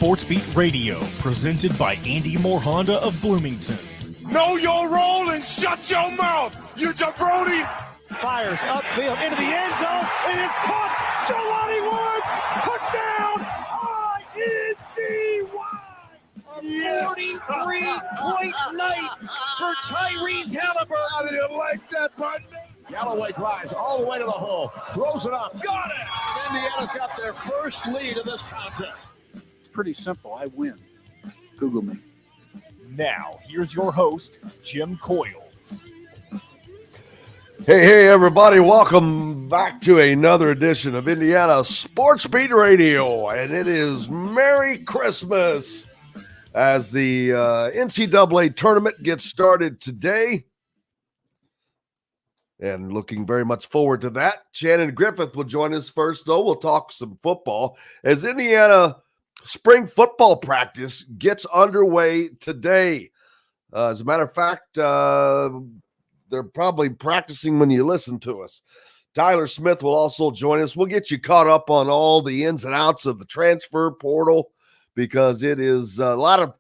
Sports Beat Radio, presented by Andy Moore Honda of Bloomington. Know your role and shut your mouth, you jabroni! Fires upfield into the end zone, and it's caught. Jelani Woods, touchdown! ISB! 43-point night for Tyrese Halliburton. How do you like that, partner? Galloway drives all the way to the hole, throws it up. Got it! Indiana's got their first lead of this contest. It's pretty simple. I win. Google me. Now, here's your host, Jim Coyle. Hey, everybody. Welcome back to another edition of Indiana Sports Beat Radio. And it is Merry Christmas as the NCAA tournament gets started today. And looking very much forward to that. Shannon Griffith will join us first, though. We'll talk some football as Indiana spring football practice gets underway today. As a matter of fact, they're probably practicing when you listen to us. Tyler Smith will also join us. We'll get you caught up on all the ins and outs of the transfer portal because it is a lot of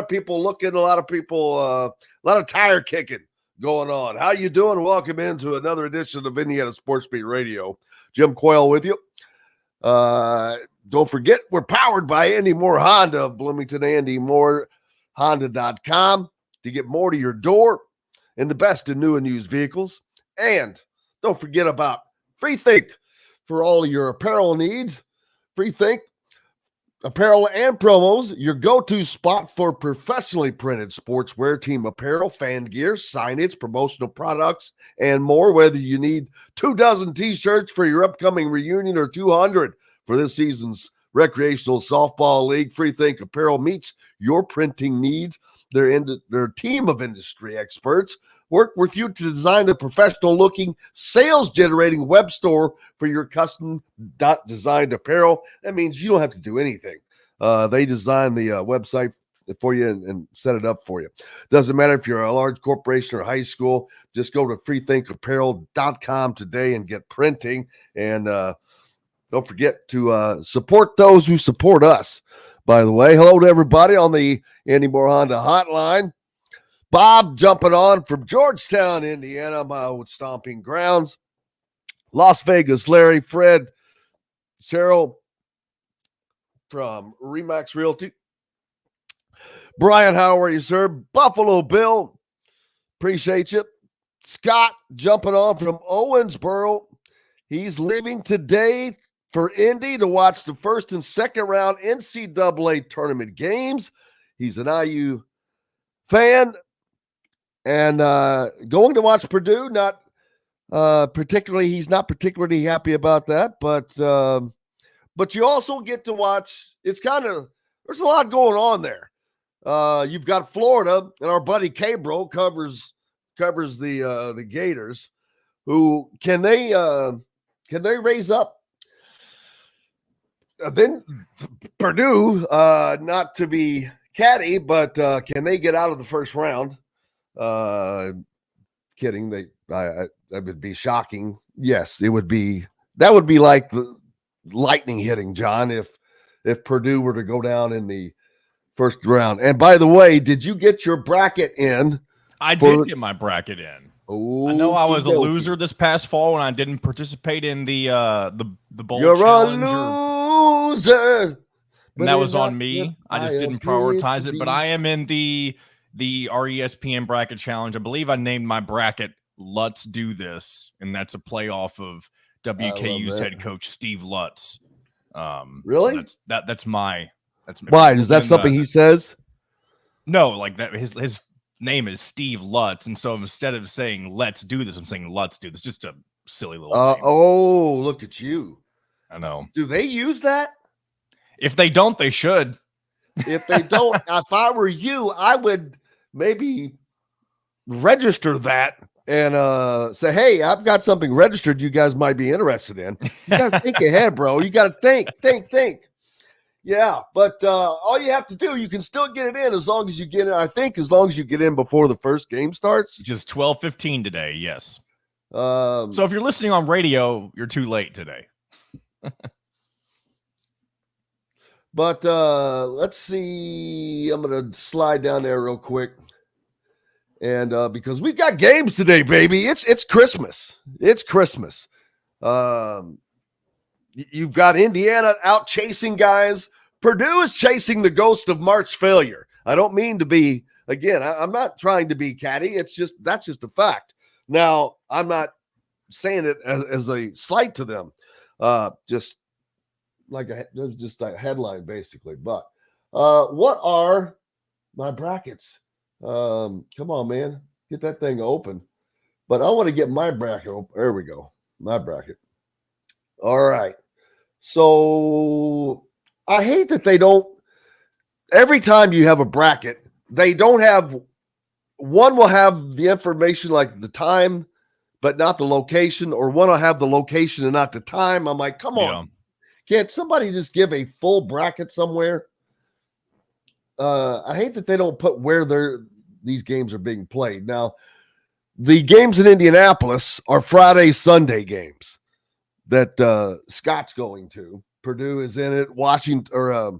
people looking, a lot of tire kicking going on. How you doing? Welcome into another edition of Indiana Sports Beat Radio. Jim Coyle with you. Don't forget, we're powered by Andy Moore Honda of Bloomington, AndyMooreHonda.com to get more to your door and the best in new and used vehicles. And don't forget about Free Think for all your apparel needs. Free Think apparel and promos, your go-to spot for professionally printed sportswear, team apparel, fan gear, signage, promotional products, and more. Whether you need 24 T-shirts for your upcoming reunion or 200 for this season's recreational softball league, Free Think Apparel meets your printing needs. Their team of industry experts work with you to design the professional-looking, sales-generating web store for your custom-designed apparel. That means you don't have to do anything. They design the website for you and set it up for you. Doesn't matter if you're a large corporation or high school. Just go to freethinkapparel.com today and get printing. And don't forget to support those who support us, by the way. Hello to everybody on the Andy Moore Honda hotline. Bob jumping on from Georgetown, Indiana, my old stomping grounds. Las Vegas, Larry, Fred, Cheryl from Remax Realty. Brian, how are you, sir? Buffalo Bill, appreciate you. Scott jumping on from Owensboro. He's leaving today for Indy to watch the first and second round NCAA tournament games. He's an IU fan and going to watch Purdue. He's not particularly happy about that, but you also get to watch. There's a lot going on there. You've got Florida, and our buddy Cabro covers the Gators. Who can they raise up? Then Purdue, not to be catty, but can they get out of the first round? Kidding. That would be shocking. Yes, it would be. That would be like the lightning hitting, John, if Purdue were to go down in the first round. And by the way, did you get your bracket in? I did get my bracket in. Oh, I know I was a loser this past fall when I didn't participate in the bowl You're challenge. A loser. And that was on me. I just didn't prioritize it. But I am in the RESPN bracket challenge. I believe I named my bracket "Let's Do This," and that's a playoff of WKU's head coach Steve Lutz. Really? So that's why. Is that something he says? No, like that. His name is Steve Lutz, and so instead of saying "Let's do this," I'm saying "Let's do this." Just a silly little name. Oh, look at you! I know. Do they use that? If they don't, they should. If they don't, if I were you, I would maybe register that and say, "Hey, I've got something registered you guys might be interested in." You got to think ahead, bro. You got to think. Yeah, but all you have to do, you can still get it in as long as you get in. I think as long as you get in before the first game starts. Just 12:15 today, yes. So if you're listening on radio, you're too late today. But let's see. I'm going to slide down there real quick. And because we've got games today, baby. It's Christmas. It's Christmas. You've got Indiana out chasing guys. Purdue is chasing the ghost of March failure. I don't mean to be, again, I'm not trying to be catty. That's just a fact. Now, I'm not saying it as a slight to them. Just like just a headline, basically. But what are my brackets? Come on, man. Get that thing open. But I want to get my bracket open. There we go. My bracket. All right. So I hate that they don't, every time you have a bracket, they don't have, one will have the information like the time, but not the location, or one will have the location and not the time. I'm like, come on. Can't somebody just give a full bracket somewhere? I hate that they don't put where these games are being played. Now, the games in Indianapolis are Friday, Sunday games that Scott's going to. Purdue is in it. Washington or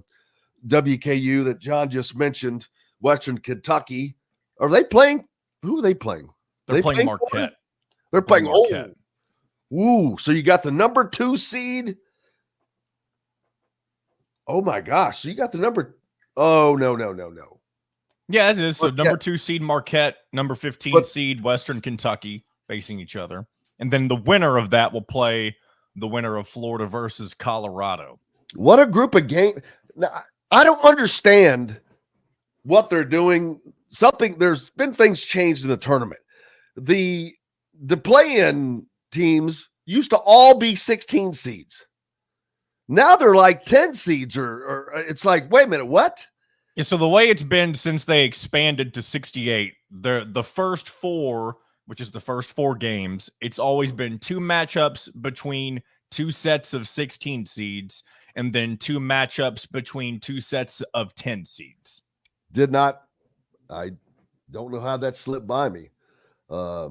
WKU that John just mentioned, Western Kentucky. Are they playing? Who are they playing? They're playing Marquette. They're playing Marquette. Ooh, so you got the number 2 seed. Oh my gosh. So you got the number. Oh, no. Yeah, it is. So Marquette. number 2 seed Marquette, number 15 seed Western Kentucky facing each other. And then the winner of that will play the winner of Florida versus Colorado. What a group of games. Now, I don't understand what they're doing. There's been things changed in the tournament. The play-in teams used to all be 16 seeds. Now they're like 10 seeds, or it's like, wait a minute, what? Yeah, so the way it's been since they expanded to 68, the first 4, which is the first 4 games, it's always been 2 matchups between 2 sets of 16 seeds, and then 2 matchups between 2 sets of 10 seeds. I don't know how that slipped by me. But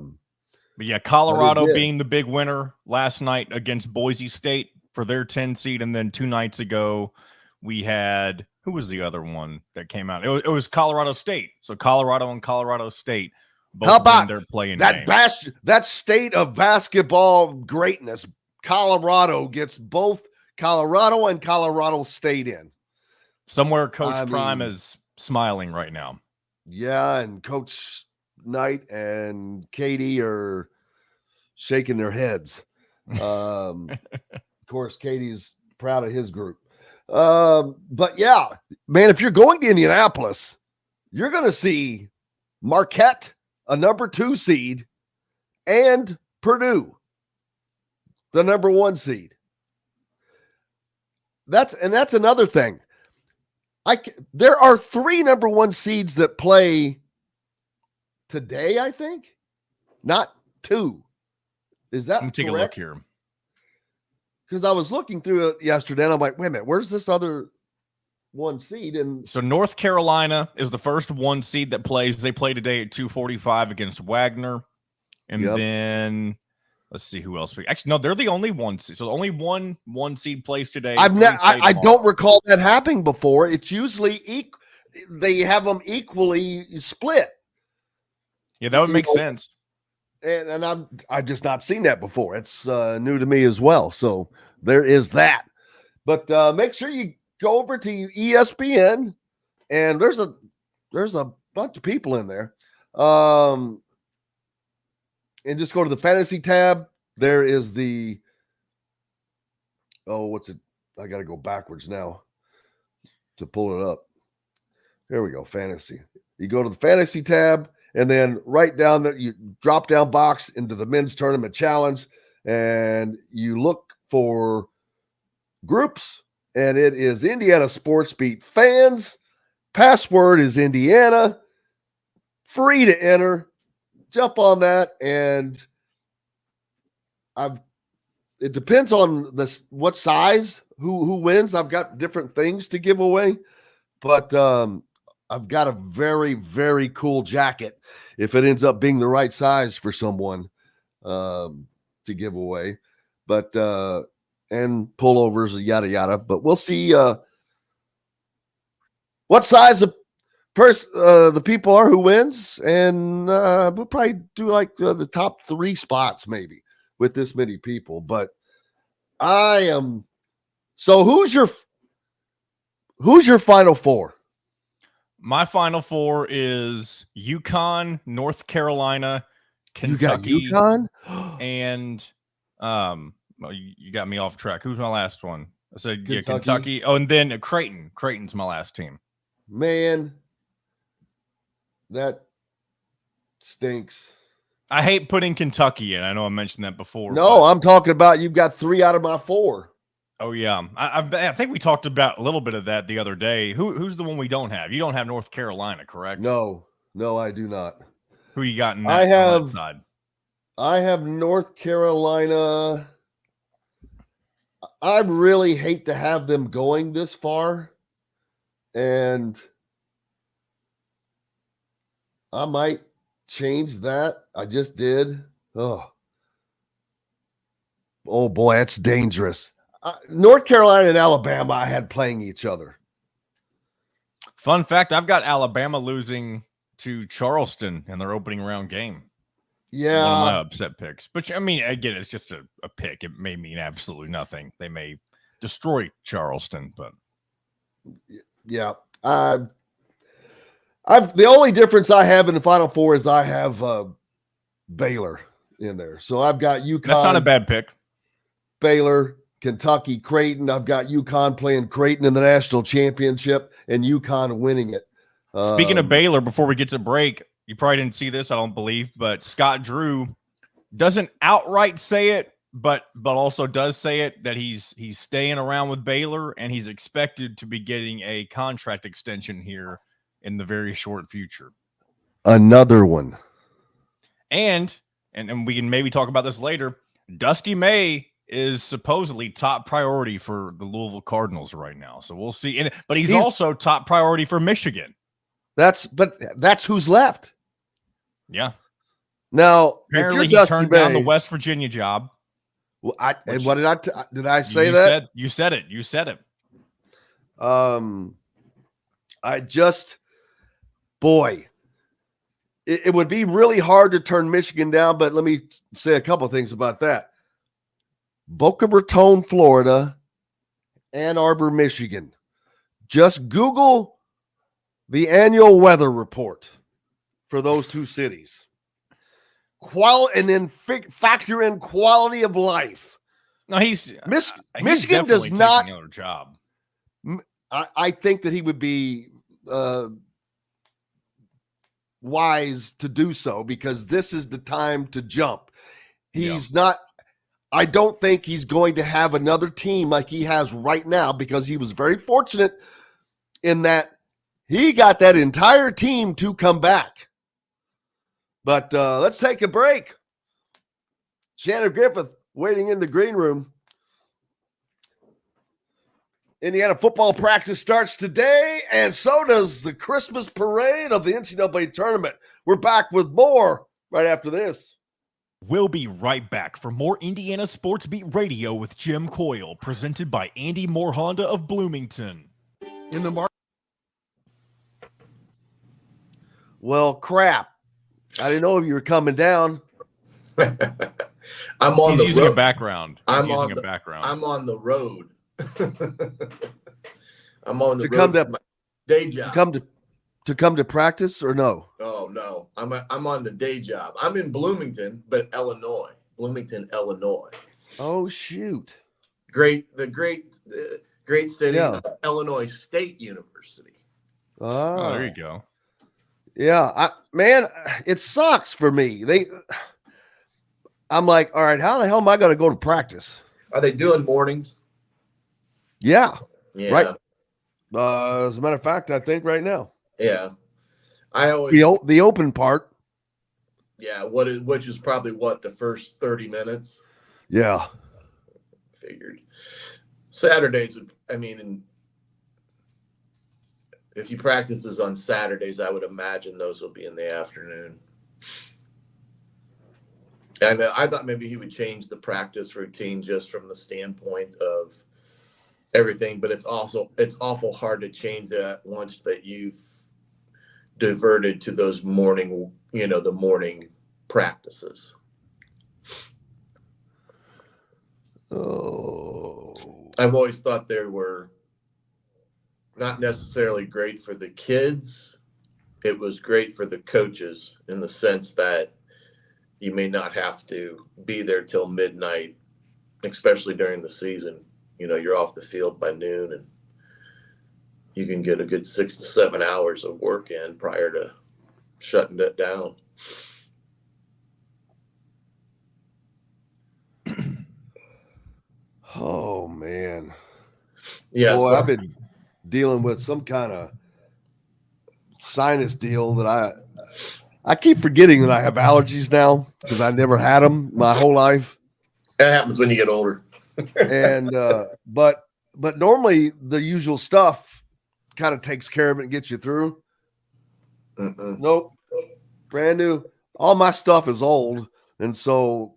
yeah, Colorado being the big winner last night against Boise State for their 10 seed. And then 2 nights ago, we had, who was the other one that came out? It was Colorado State. So Colorado and Colorado State both how about their playing that state of basketball greatness? Colorado gets both Colorado and Colorado State in. Somewhere Coach Prime is smiling right now. Yeah, and Coach Knight and Katie are shaking their heads. Of course, Katie's proud of his group. But yeah, man, if you're going to Indianapolis, you're going to see Marquette, a number 2 seed, and Purdue, the number 1 seed. That's another thing. There are 3 number 1 seeds that play today, I think, not 2. Is that Let me take correct? a look here. Because I was looking through it yesterday, and I'm like, wait a minute, where's this other 1 seed? And so North Carolina is the first 1 seed that plays. They play today at 2:45 against Wagner. And then let's see who else. Actually, no, they're the only 1 seed. So only one seed plays today. I don't recall that happening before. It's usually they have them equally split. Yeah, that would make sense. And I've just not seen that before. It's new to me as well. So there is that. But make sure you go over to ESPN, and there's a bunch of people in there. And just go to the fantasy tab. There is what's it? I got to go backwards now to pull it up. There we go. Fantasy. You go to the fantasy tab, and then right down that you drop down box into the men's tournament challenge, and you look for groups, and it is Indiana Sports Beat fans. Password is Indiana. Free to enter. Jump on that, and it depends on what size, who wins. I've got different things to give away, but I've got a very, very cool jacket if it ends up being the right size for someone to give away. But and pullovers, yada yada. But we'll see what size of the people are who wins, and we'll probably do like the top 3 spots maybe with this many people. But I am. So who's your Final Four? My Final Four is UConn, North Carolina, Kentucky, you got UConn? and well, you got me off track. Who's my last one? I said Kentucky. Oh, and then Creighton. Creighton's my last team. Man, that stinks. I hate putting Kentucky in. I know I mentioned that before. No, I'm talking about you've got 3 out of my 4. Oh yeah, I think we talked about a little bit of that the other day. Who's the one we don't have? You don't have North Carolina, correct? No, I do not. Who you got in that, on that side? I have North Carolina. I really hate to have them going this far, and I might change that. I just did. Oh boy, that's dangerous. North Carolina and Alabama I had playing each other. Fun fact, I've got Alabama losing to Charleston in their opening round game. Yeah. One of my upset picks. But, I mean, again, it's just a pick. It may mean absolutely nothing. They may destroy Charleston, but. Yeah. The only difference I have in the Final Four is I have Baylor in there. So I've got UConn. That's not a bad pick. Baylor, Kentucky, Creighton. I've got UConn playing Creighton in the national championship and UConn winning it. Speaking of Baylor, before we get to break, you probably didn't see this, I don't believe, but Scott Drew doesn't outright say it, but also does say it that he's staying around with Baylor and he's expected to be getting a contract extension here in the very short future. Another one. And we can maybe talk about this later. Dusty May is supposedly top priority for the Louisville Cardinals right now. So we'll see. But he's also top priority for Michigan. That's who's left. Yeah. Now, apparently he turned down the West Virginia job. Well, and what did I say that? You said it. You said it. It would be really hard to turn Michigan down, but let me say a couple of things about that. Boca Raton, Florida, Ann Arbor, Michigan. Just Google the annual weather report for those 2 cities. And then factor in quality of life. No, Michigan does not. Another job. I think that he would be wise to do so because this is the time to jump. He's not. I don't think he's going to have another team like he has right now because he was very fortunate in that he got that entire team to come back. But let's take a break. Shannon Griffith waiting in the green room. Indiana football practice starts today, and so does the Christmas parade of the NCAA tournament. We're back with more right after this. We'll be right back for more Indiana Sports Beat Radio with Jim Coyle, presented by Andy Moore Honda of Bloomington. In the market. Well, crap. I didn't know if you were coming down. I'm on He's the using road. a background. I'm on the road. I'm on the road. My day job. To come to practice or no? Oh no, I'm on the day job. I'm in Bloomington, but Bloomington, Illinois. Oh shoot! Great city, Yeah. Illinois State University. Oh, there you go. Yeah, it sucks for me. I'm like, all right, how the hell am I going to go to practice? Are they doing mornings? Yeah. Yeah. Right. As a matter of fact, I think right now. Yeah. I always the open part. Yeah, which is probably the first 30 minutes. Yeah. Figured. Saturdays, if you practices on Saturdays, I would imagine those will be in the afternoon. And I thought maybe he would change the practice routine just from the standpoint of everything, but it's awful hard to change that once that you've diverted to those morning, the morning practices. Oh, I've always thought they were not necessarily great for the kids. It was great for the coaches in the sense that you may not have to be there till midnight, especially during the season. You're off the field by noon and you can get a good 6 to 7 hours of work in prior to shutting it down. Oh man. Yeah. Boy, So, I've been dealing with some kind of sinus deal that I keep forgetting that I have allergies now because I never had them my whole life. that happens when you get older. And but normally the usual stuff kind of takes care of it and gets you through. Nope. Brand new. All my stuff is old. And so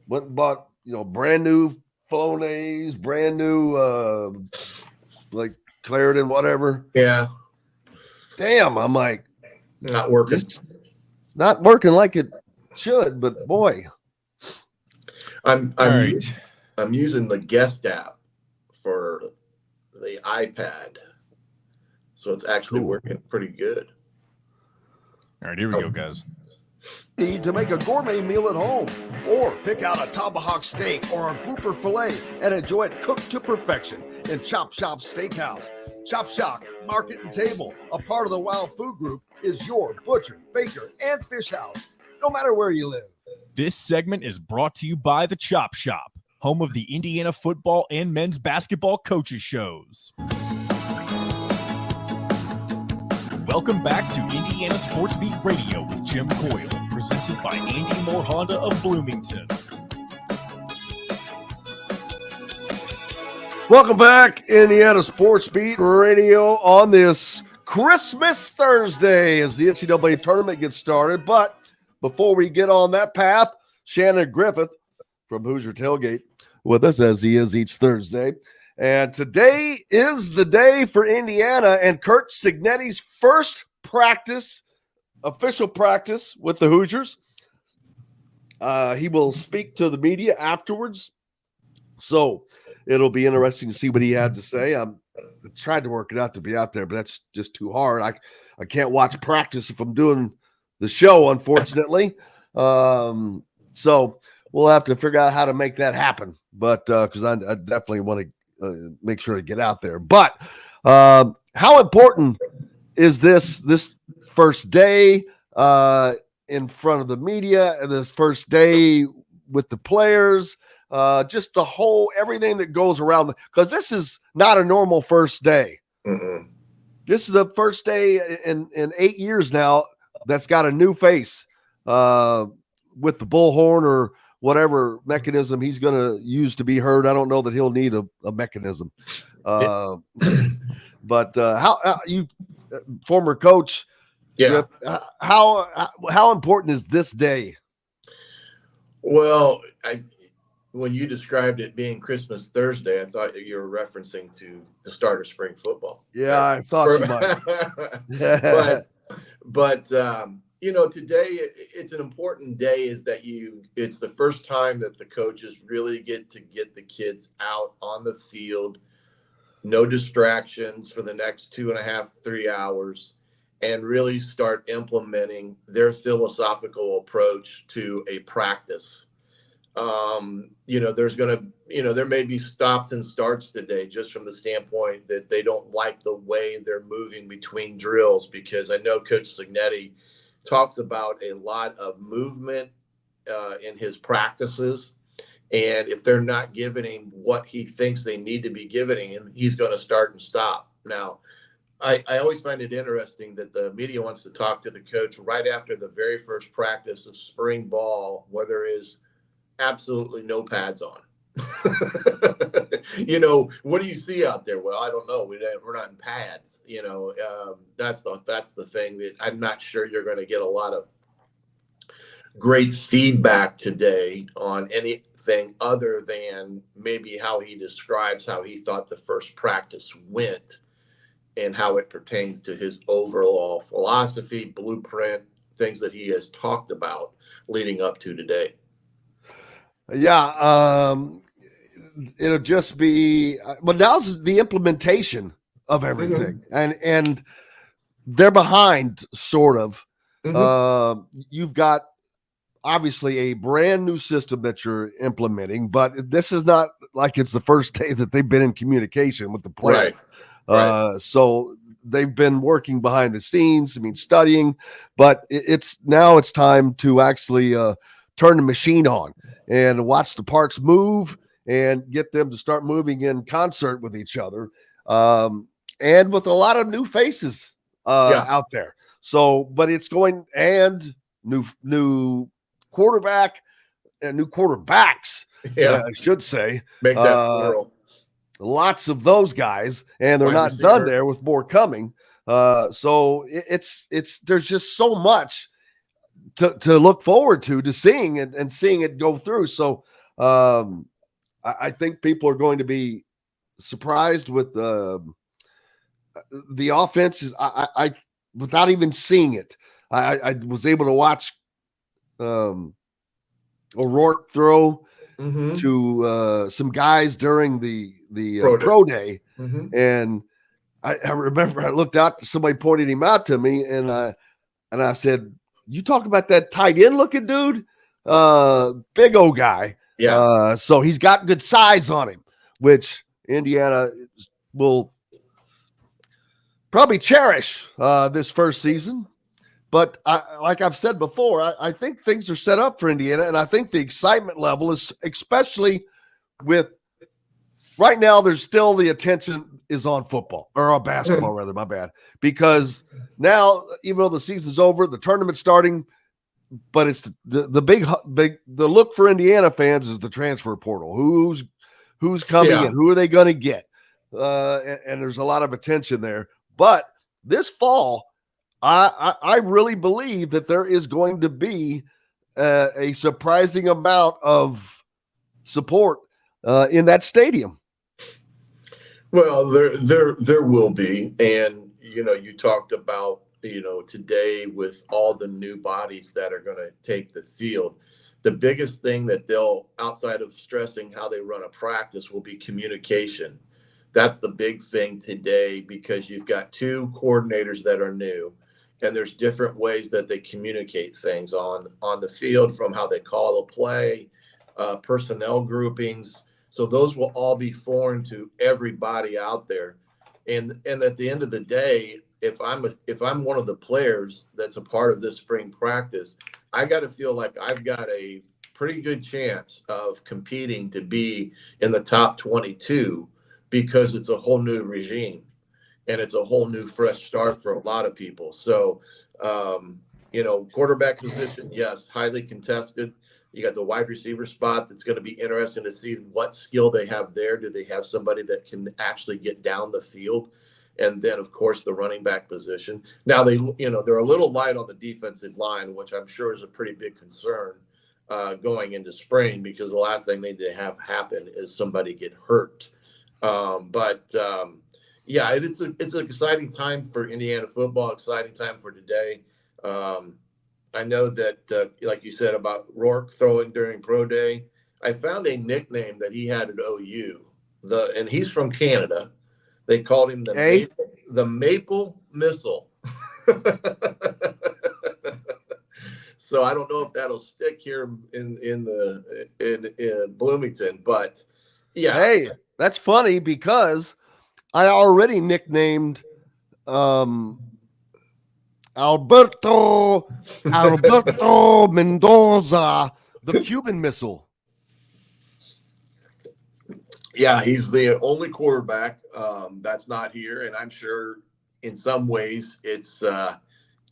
went and bought, brand new Flonase, brand new like Claritin, whatever. Yeah. Damn, I'm like, Not working. it's not working like it should, but boy. I'm right. I'm using the guest app for the iPad. So it's actually working pretty good. All right, here we go, guys. Need to make a gourmet meal at home, or pick out a tomahawk steak or a grouper filet and enjoy it cooked to perfection in Chop Shop Steakhouse. Chop Shop Market and Table, a part of the Wild Food Group, is your butcher, baker, and fish house, no matter where you live. This segment is brought to you by the Chop Shop, home of the Indiana football and men's basketball coaches shows. Welcome back to Indiana Sports Beat Radio with Jim Coyle, presented by Andy Moore Honda of Bloomington. Welcome back, Indiana Sports Beat Radio, on this Christmas Thursday as the NCAA tournament gets started. But before we get on that path, Shannon Griffith from Hoosier Tailgate with us, as he is each Thursday. And today is the day for Indiana and Kurt Cignetti's first official practice with the Hoosiers. He will speak to the media afterwards. So it'll be interesting to see what he had to say. I tried to work it out to be out there, but that's just too hard. I can't watch practice if I'm doing the show, unfortunately. So we'll have to figure out how to make that happen. But because I definitely want to make sure to get out there. But how important is this first day in front of the media and this first day with the players? Just the whole everything that goes around, because this is not a normal first day. This is a first day in 8 years now that's got a new face with the bullhorn or whatever mechanism he's going to use to be heard. I don't know that he'll need a mechanism. But how you, former coach, Yeah. how important is this day? Well, when you described it being Christmas Thursday, I thought you were referencing to the start of spring football. Yeah, I thought you might. but today it's an important day. It's the first time that the coaches really get the kids out on the field, no distractions for the next 2.5, 3 hours, and really start implementing their philosophical approach to a practice. There may be stops and starts today just from the standpoint that they don't like the way they're moving between drills, because I know Coach Cignetti talks about a lot of movement in his practices. And if they're not giving him what he thinks they need to be giving him, he's going to start and stop. Now, I always find it interesting that the media wants to talk to the coach right after the very first practice of spring ball, where there is absolutely no pads on. What do you see out there? Well, I don't know. We're not in pads. That's the thing that I'm not sure you're going to get a lot of great feedback today on anything anything other than maybe how he describes how he thought the first practice went and how it pertains to his overall philosophy, blueprint, things that he has talked about leading up to today. Yeah, it'll just be, but now's the implementation of everything, and they're behind, sort of. You've got obviously a brand new system that you're implementing, but this is not like it's the first day that they've been in communication with the player. Right. So they've been working behind the scenes, studying, but it's time to actually turn the machine on and watch the parts move and get them to start moving in concert with each other, and with a lot of new faces out there. So, but it's going, and new quarterback and new quarterbacks, I should say. Make that plural. Lots of those guys, and they're not done there, with more coming. So it's there's just so much to look forward to seeing and seeing it go through. So I think people are going to be surprised with the offense. I without even seeing it, I was able to watch O'Rourke throw to some guys during the pro day, and I remember I looked out, somebody pointed him out to me, and I said, "You talk about that tight end looking dude, big old guy." So he's got good size on him, which Indiana will probably cherish this first season. But like I've said before, I think things are set up for Indiana, and I think the excitement level is, especially with right now, there's still the attention is on football, or on basketball rather, my bad. Because now, even though the season's over, the tournament's starting, but it's the big the look for Indiana fans is the transfer portal. Who's coming in? Who are they going to get? And there's a lot of attention there. But this fall, I really believe that there is going to be a surprising amount of support in that stadium. Well, there will be, and you talked about today with all the new bodies that are going to take the field. The biggest thing that they'll, outside of stressing how they run a practice, will be communication. That's the big thing today, because you've got two coordinators that are new, and there's different ways that they communicate things on the field, from how they call a play, personnel groupings. So those will all be foreign to everybody out there. And at the end of the day, if I'm one of the players that's a part of this spring practice, I got to feel like I've got a pretty good chance of competing to be in the top 22, because it's a whole new regime and it's a whole new fresh start for a lot of people. So, quarterback position, yes, highly contested. You got the wide receiver spot that's going to be interesting to see what skill they have there. Do they have somebody that can actually get down the field? And then, of course, the running back position. Now, they're a little light on the defensive line, which I'm sure is a pretty big concern going into spring, because the last thing they need to have happen is somebody get hurt. It's an exciting time for Indiana football, exciting time for today. I know that, like you said about Rourke throwing during pro day, I found a nickname that he had at OU, and he's from Canada. They called him the Maple Missile. So I don't know if that'll stick here in Bloomington, but yeah. Hey, that's funny, because I already nicknamed Alberto Mendoza the Cuban Missile. Yeah, he's the only quarterback that's not here, and I'm sure in some ways it's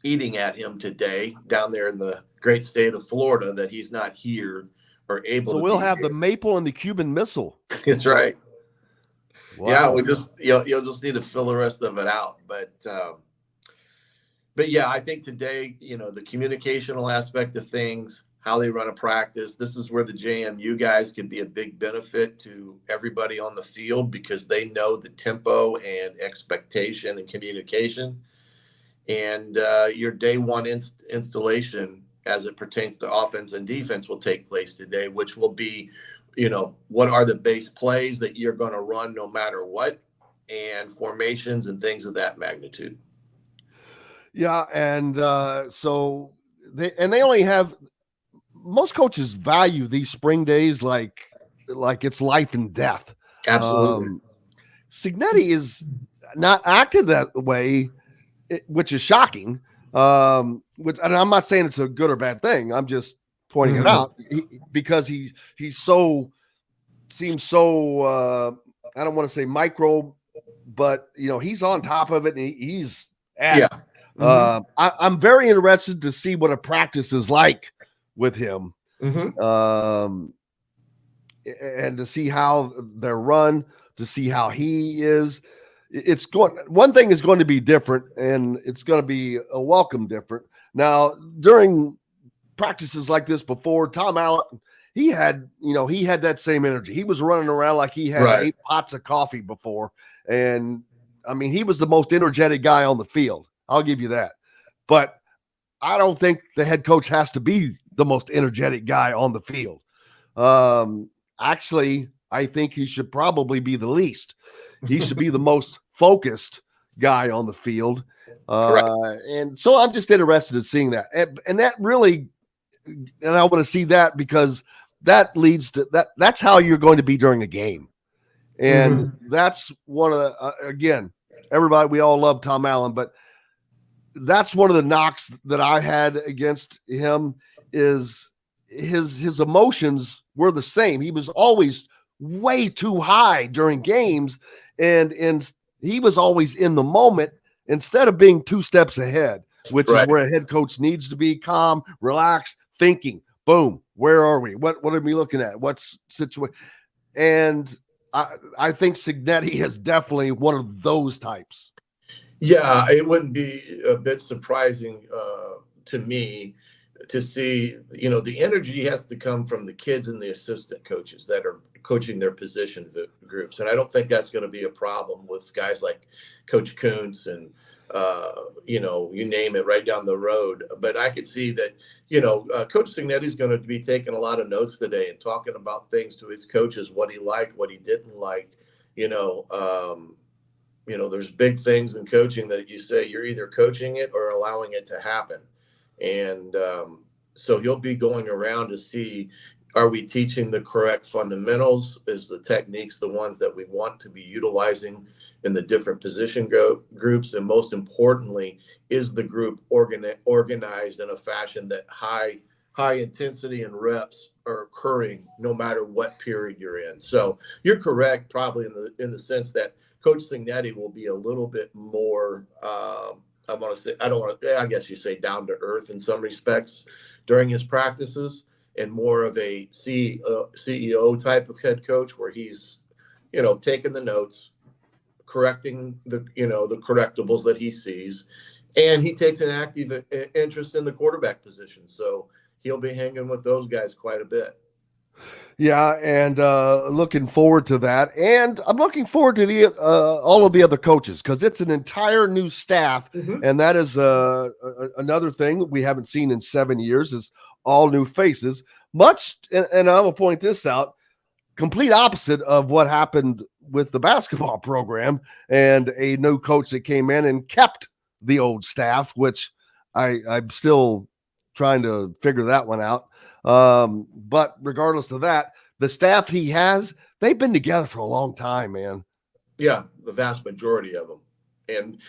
eating at him today down there in the great state of Florida that he's not here or able to. So we'll have the Maple and the Cuban Missile. That's right. Wow. Yeah, you'll just need to fill the rest of it out, but yeah, I think today, the communicational aspect of things, how they run a practice. This is where the JMU guys can be a big benefit to everybody on the field because they know the tempo and expectation and communication. And your day one installation as it pertains to offense and defense will take place today, which will be, what are the base plays that you're going to run no matter what, and formations and things of that magnitude. Yeah, and so they only have, most coaches value these spring days like it's life and death. Absolutely. Signetti is not acted that way, which is shocking. And I'm not saying it's a good or bad thing. I'm just pointing it out because he seems so I don't want to say micro, but he's on top of it and he's at it. I'm very interested to see what a practice is like with him, and to see how they're run, to see how he is. One thing is going to be different, and it's going to be a welcome different. Now, during practices like this before, Tom Allen, he had that same energy. He was running around like he had 8 pots of coffee before. And I mean, he was the most energetic guy on the field. I'll give you that. But I don't think the head coach has to be the most energetic guy on the field. Actually, I think he should probably be the least. He should be the most focused guy on the field. And so I'm just interested in seeing that. And that really, and I want to see that because that leads to that. That's how you're going to be during a game. And that's one of the, again, everybody, we all love Tom Allen, but that's one of the knocks that I had against him is his emotions were the same. He was always way too high during games, and he was always in the moment instead of being 2 steps ahead, which is where a head coach needs to be: calm, relaxed, thinking. Boom, where are we? What are we looking at? What's situation? And I think Signetti is definitely one of those types. Yeah, it wouldn't be a bit surprising to me to see, the energy has to come from the kids and the assistant coaches that are coaching their position groups. And I don't think that's going to be a problem with guys like Coach Kuntz and, you name it, right down the road. But I could see that, Coach Signetti is going to be taking a lot of notes today and talking about things to his coaches, what he liked, what he didn't like, there's big things in coaching that you say you're either coaching it or allowing it to happen. And so he'll be going around to see, are we teaching the correct fundamentals? Is the techniques the ones that we want to be utilizing in the different position groups? And most importantly, is the group organized in a fashion that high intensity and reps are occurring no matter what period you're in? So you're correct, probably in the sense that Coach Signetti will be a little bit more, I guess you say down to earth in some respects during his practices, and more of a CEO type of head coach where he's, taking the notes, correcting the correctables that he sees, and he takes an active interest in the quarterback position. So he'll be hanging with those guys quite a bit. Yeah, and looking forward to that. And I'm looking forward to the all of the other coaches because it's an entire new staff, and that is another thing we haven't seen in 7 years is all new faces. And I will point this out, complete opposite of what happened with the basketball program and a new coach that came in and kept the old staff, which I'm still trying to figure that one out. But regardless of that, the staff he has, they've been together for a long time, man. Yeah, the vast majority of them. And,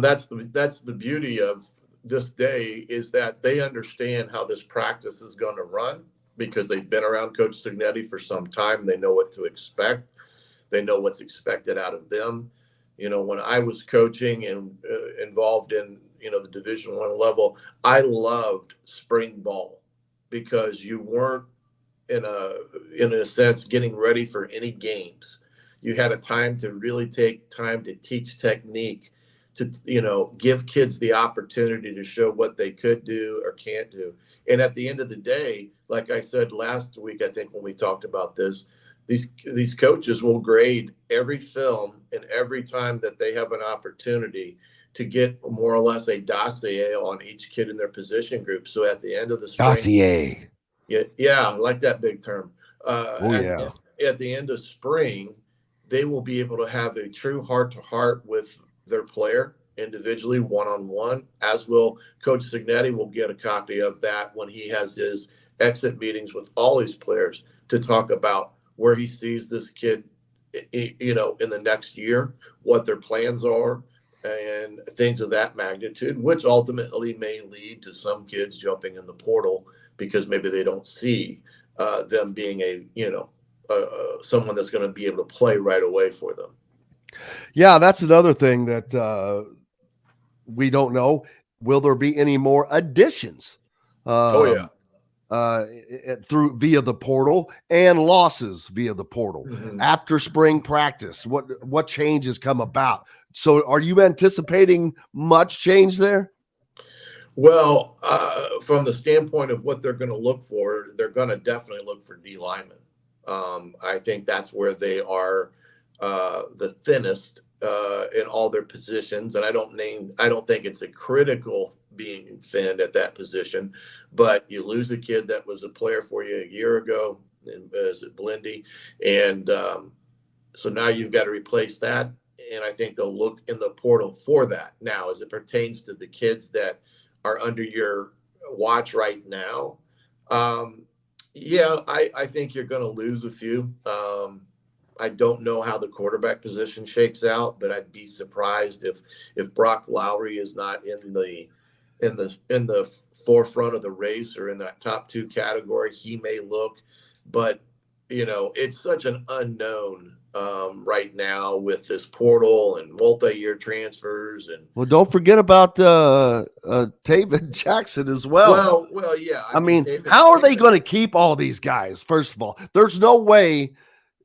that's the beauty of this day is that they understand how this practice is going to run because they've been around Coach Signetti for some time. They know what to expect. They know what's expected out of them. When I was coaching and involved in, the Division I level, I loved spring ball because you weren't in a sense getting ready for any games. You had a time to really take time to teach technique, to, give kids the opportunity to show what they could do or can't do. And at the end of the day, like I said last week, I think when we talked about this, these coaches will grade every film and every time that they have an opportunity to get more or less a dossier on each kid in their position group. So at the end of the spring, Dossier. Yeah, I like that big term. At the end of spring, they will be able to have a true heart-to-heart with their player individually, one-on-one, as will Coach Signetti will get a copy of that when he has his exit meetings with all his players to talk about where he sees this kid, in the next year, what their plans are, and things of that magnitude, which ultimately may lead to some kids jumping in the portal because maybe they don't see them being someone that's going to be able to play right away for them. Yeah, that's another thing that we don't know. Will there be any more additions? Via the portal and losses via the portal after spring practice. What changes come about? So are you anticipating much change there? Well, from the standpoint of what they're going to look for, they're going to definitely look for D linemen. I think that's where they are the thinnest in all their positions. And I don't think it's a critical being thinned at that position, but you lose a kid that was a player for you a year ago, is it Blindy? And so now you've got to replace that. And I think they'll look in the portal for that. Now, as it pertains to the kids that are under your watch right now, I think you're going to lose a few. I don't know how the quarterback position shakes out, but I'd be surprised if Brock Lowry is not in the forefront of the race or in that top two category. He may look, but it's such an unknown right now with this portal and multi-year transfers. And well, don't forget about Taven Jackson as well. Well, yeah. I mean, how are they going to keep all these guys? First of all, there's no way.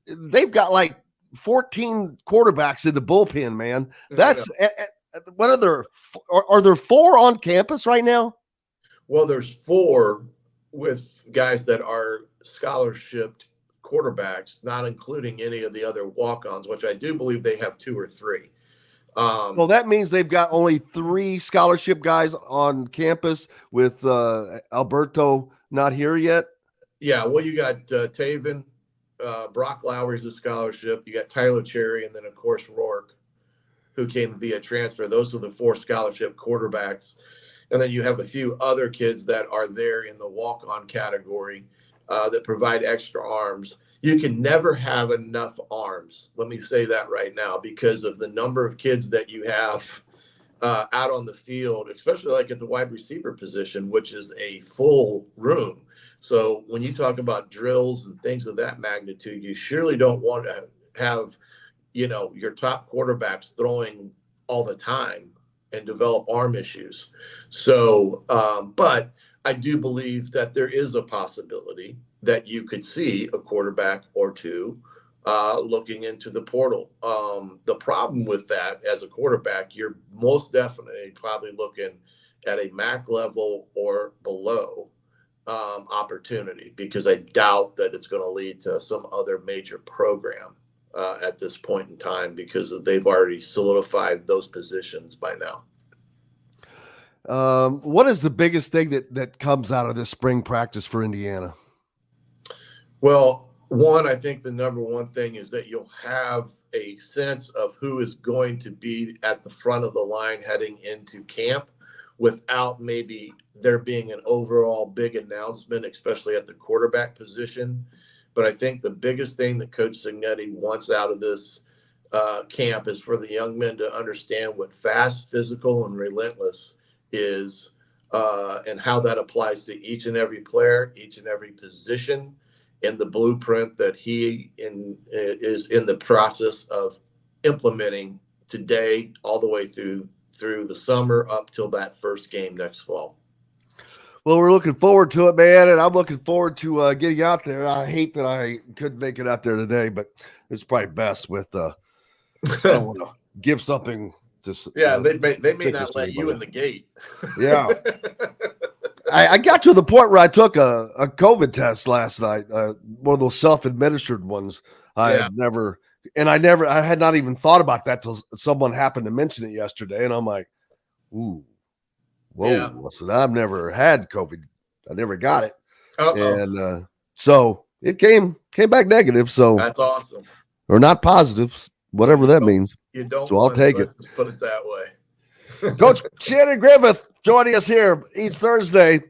They've got like 14 quarterbacks in the bullpen, man. That's what are there 4 on campus right now? Well, there's 4 with guys that are scholarship quarterbacks, not including any of the other walk-ons, which I do believe they have 2 or 3. Well, that means they've got only 3 scholarship guys on campus with Alberto not here yet. Yeah, well, you got Taven. Brock Lowry's a scholarship. You got Tyler Cherry, and then of course Rourke, who came via transfer. Those are the 4 scholarship quarterbacks, and then you have a few other kids that are there in the walk-on category that provide extra arms. You can never have enough arms. Let me say that right now, because of the number of kids that you have out on the field, especially like at the wide receiver position, which is a full room. So when you talk about drills and things of that magnitude, you surely don't want to have, your top quarterbacks throwing all the time and develop arm issues. So, but I do believe that there is a possibility that you could see a quarterback or 2 looking into the portal. The problem with that as a quarterback, you're most definitely probably looking at a MAC level or below opportunity, because I doubt that it's going to lead to some other major program at this point in time, because they've already solidified those positions by now. What is the biggest thing that comes out of this spring practice for Indiana? Well, one, I think the number one thing is that you'll have a sense of who is going to be at the front of the line heading into camp without maybe there being an overall big announcement, especially at the quarterback position. But I think the biggest thing that Coach Signetti wants out of this camp is for the young men to understand what fast, physical, and relentless is, and how that applies to each and every player, each and every position, and the blueprint that he is in the process of implementing today, all the way through the summer up till that first game next fall. Well, we're looking forward to it, man, and I'm looking forward to getting out there. I hate that I couldn't make it out there today, but it's probably best with I don't want to give something They may not let you in the gate. Yeah. I got to the point where I took a COVID test last night, one of those self-administered ones. I had not even thought about that till someone happened to mention it yesterday. And I'm like, ooh, whoa. Yeah. Listen, I've never had COVID. I never got it. Uh-oh. And so it came back negative. So that's awesome. Or not positive, whatever that means. You don't. So I'll take it. Let's put it that way. Coach Shannon Griffith joining us here each Thursday.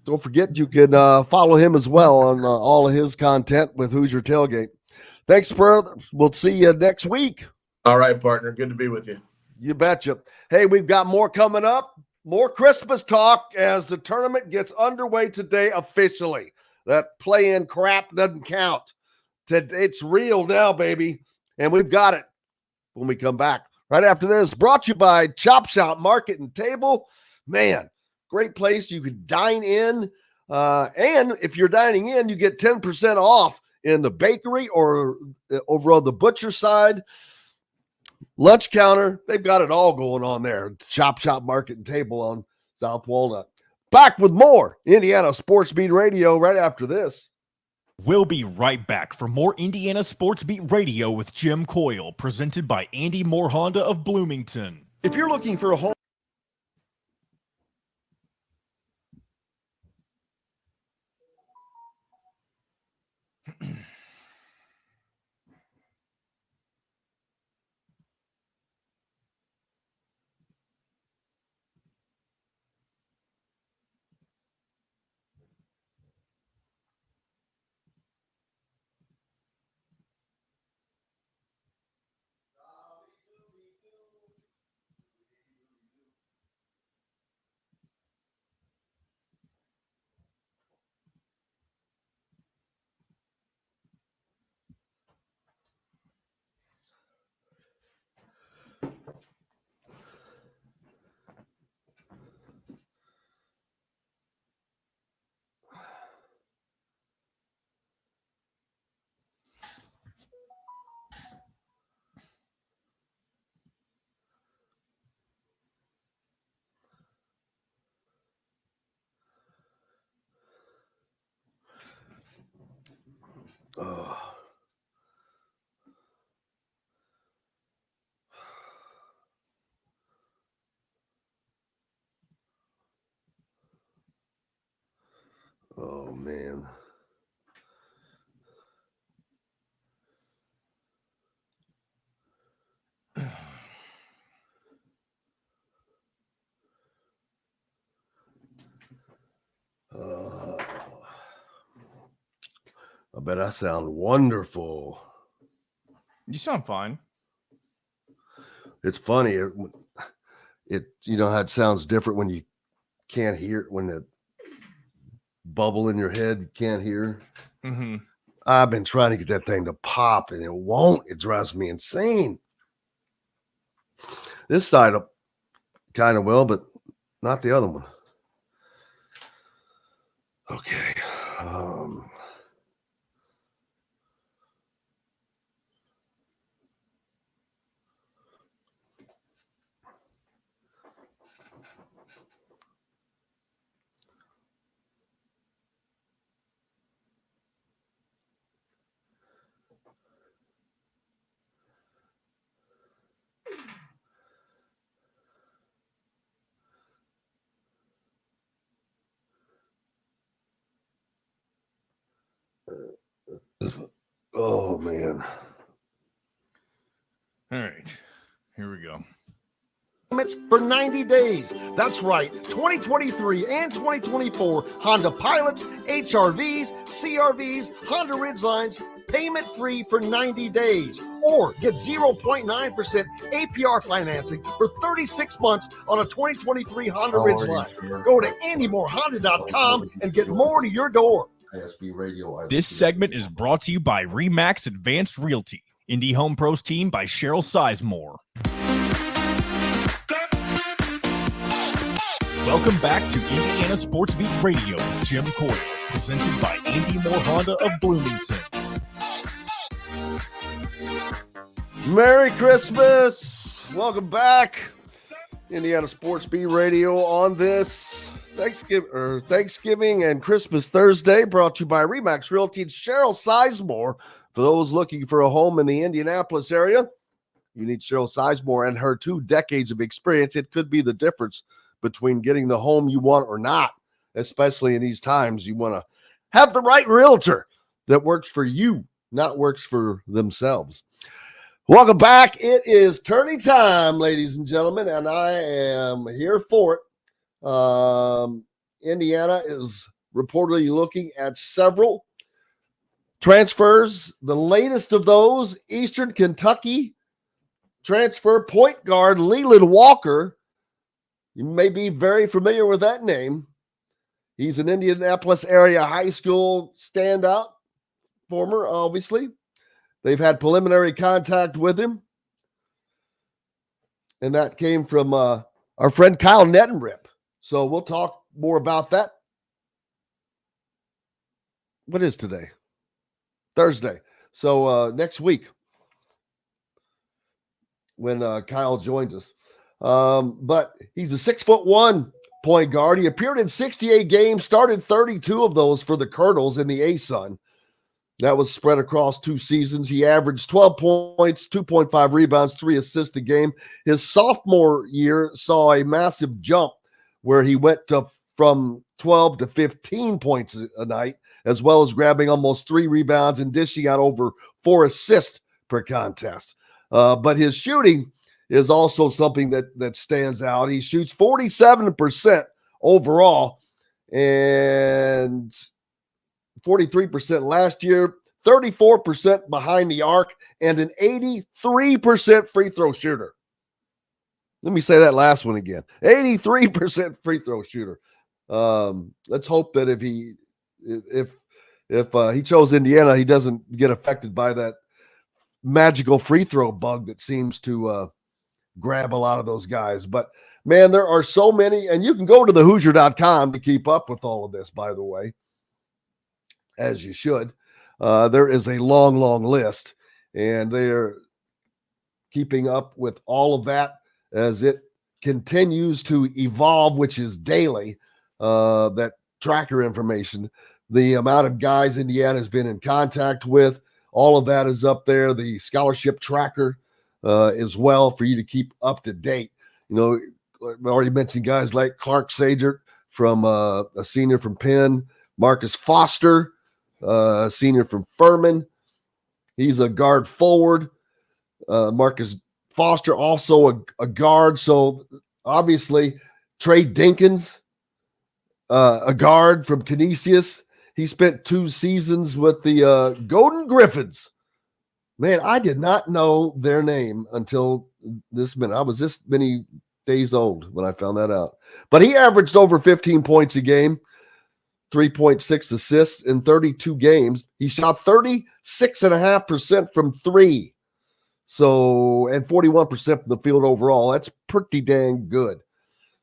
Don't forget you can follow him as well on all of his content with Hoosier Tailgate. Thanks, brother. We'll see you next week. All right, partner. Good to be with you. You betcha. Hey, we've got more coming up. More Christmas talk as the tournament gets underway today officially. That play-in crap doesn't count. It's real now, baby. And we've got it when we come back. Right after this, brought to you by Chop Shop Market and Table. Man, great place. You can dine in. And if you're dining in, you get 10% off in the bakery or over on the butcher side. Lunch counter. They've got it all going on there. Chop Shop Market and Table on South Walnut. Back with more Indiana Sports Beat Radio right after this. We'll be right back for more Indiana Sports Beat Radio with Jim Coyle, presented by Andy Moore Honda of Bloomington. If you're looking for a home, oh man. I bet I sound wonderful. You sound fine. It's funny. It you know how it sounds different when you can't hear, when the bubble in your head you can't hear. Mm-hmm. I've been trying to get that thing to pop and it won't. It drives me insane. This side kind of will, but not the other one. Okay. Oh man. All right, here we go. For 90 days. That's right. 2023 and 2024 Honda Pilots, HRVs, CRVs, Honda Ridgelines, payment free for 90 days. Or get 0.9% APR financing for 36 months on a 2023 Honda Ridgeline. Go to AndyMoreHonda.com and get more to your door. ISB Radio. This segment is brought to you by RE/MAX Advanced Realty, Indy Home Pros team by Cheryl Sizemore. Welcome back to Indiana Sports Beat Radio with Jim Coyle, presented by Andy Moore Honda of Bloomington. Merry Christmas. Welcome back. Indiana Sports Beat Radio on this Thanksgiving and Christmas Thursday, brought to you by Remax Realty and Cheryl Sizemore. For those looking for a home in the Indianapolis area, you need Cheryl Sizemore and her 2 decades of experience. It could be the difference between getting the home you want or not, especially in these times. You want to have the right realtor that works for you, not works for themselves. Welcome back. It is tourney time, ladies and gentlemen, and I am here for it. Indiana is reportedly looking at several transfers. The latest of those, Eastern Kentucky transfer point guard Leland Walker. You may be very familiar with that name. He's an Indianapolis area high school standout, former, obviously. They've had preliminary contact with him. And that came from our friend Kyle Nettenrip. So we'll talk more about that. What is today? Thursday. So next week when Kyle joins us. But he's a 6'1" point guard. He appeared in 68 games, started 32 of those for the Colonels in the ASUN. That was spread across 2 seasons. He averaged 12 points, 2.5 rebounds, 3 assists a game. His sophomore year saw a massive jump where he went from 12 to 15 points a night, as well as grabbing almost 3 rebounds and dishing out over 4 assists per contest. But his shooting is also something that stands out. He shoots 47% overall and 43% last year, 34% behind the arc, and an 83% free throw shooter. Let me say that last one again. 83% free throw shooter. Let's hope that if he chose Indiana, he doesn't get affected by that magical free throw bug that seems to grab a lot of those guys. But, man, there are so many. And you can go to thehoosier.com to keep up with all of this, by the way, as you should. There is a long, long list. And they're keeping up with all of that as it continues to evolve, which is daily, that tracker information. The amount of guys Indiana has been in contact with, all of that is up there. The scholarship tracker as well for you to keep up to date. You know, I already mentioned guys like Clark Sagert from a senior from Penn, Marcus Foster, a senior from Furman. He's a guard forward. Marcus Foster, also a guard. So obviously Trey Dinkins, a guard from Canisius. He spent 2 seasons with the Golden Griffins. Man, I did not know their name until this minute. I was this many days old when I found that out. But he averaged over 15 points a game, 3.6 assists in 32 games. He shot 36.5% from 3. So, and 41% from the field overall. That's pretty dang good.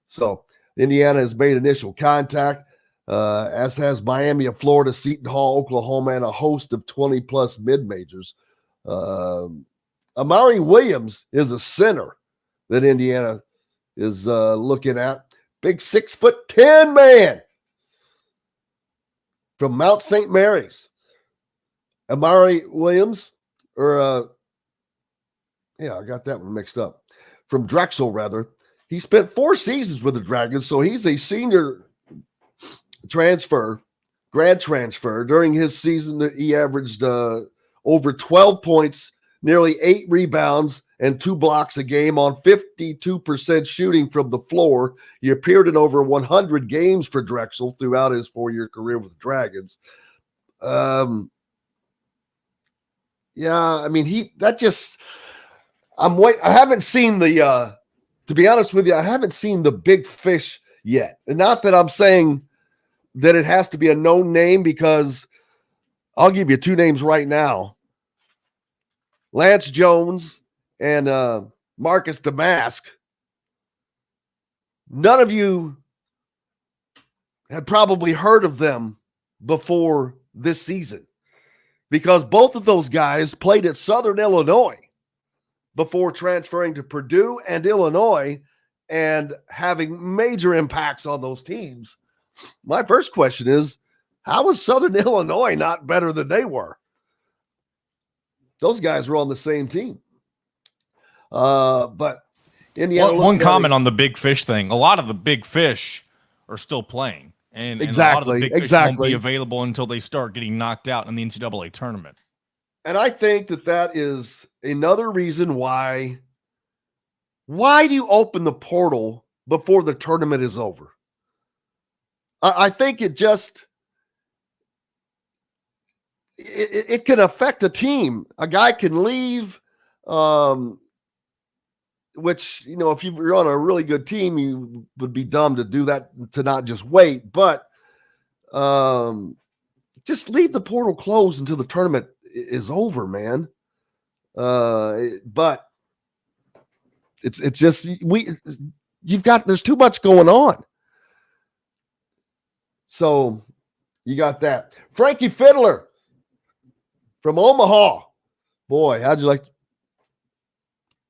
So, Indiana has made initial contact, as has Miami of Florida, Seton Hall, Oklahoma, and a host of 20-plus mid-majors. Amari Williams is a center that Indiana is looking at. Big 6'10" man from Mount St. Mary's. Amari Williams, I got that one mixed up. From Drexel, rather. He spent 4 seasons with the Dragons, so he's a senior grad transfer. During his season, he averaged over 12 points, nearly 8 rebounds, and 2 blocks a game on 52% shooting from the floor. He appeared in over 100 games for Drexel throughout his 4-year career with the Dragons. I haven't seen to be honest with you, I haven't seen the big fish yet. And not that I'm saying that it has to be a known name, because I'll give you 2 names right now. Lance Jones and Marcus Damask. None of you had probably heard of them before this season, because both of those guys played at Southern Illinois before transferring to Purdue and Illinois and having major impacts on those teams. My first question is, how was Southern Illinois not better than they were? Those guys were on the same team. But Indiana. One comment on the big fish thing. A lot of the big fish are still playing. And a lot of the big fish won't be available until they start getting knocked out in the NCAA tournament. And I think that is another reason why do you open the portal before the tournament is over? I think it can affect a team. A guy can leave, which, if you're on a really good team, you would be dumb to do that, to not just wait. But just leave the portal closed until the tournament is over, man. But it's just there's too much going on. So you got that. Frankie Fiddler from Omaha. Boy, how'd you like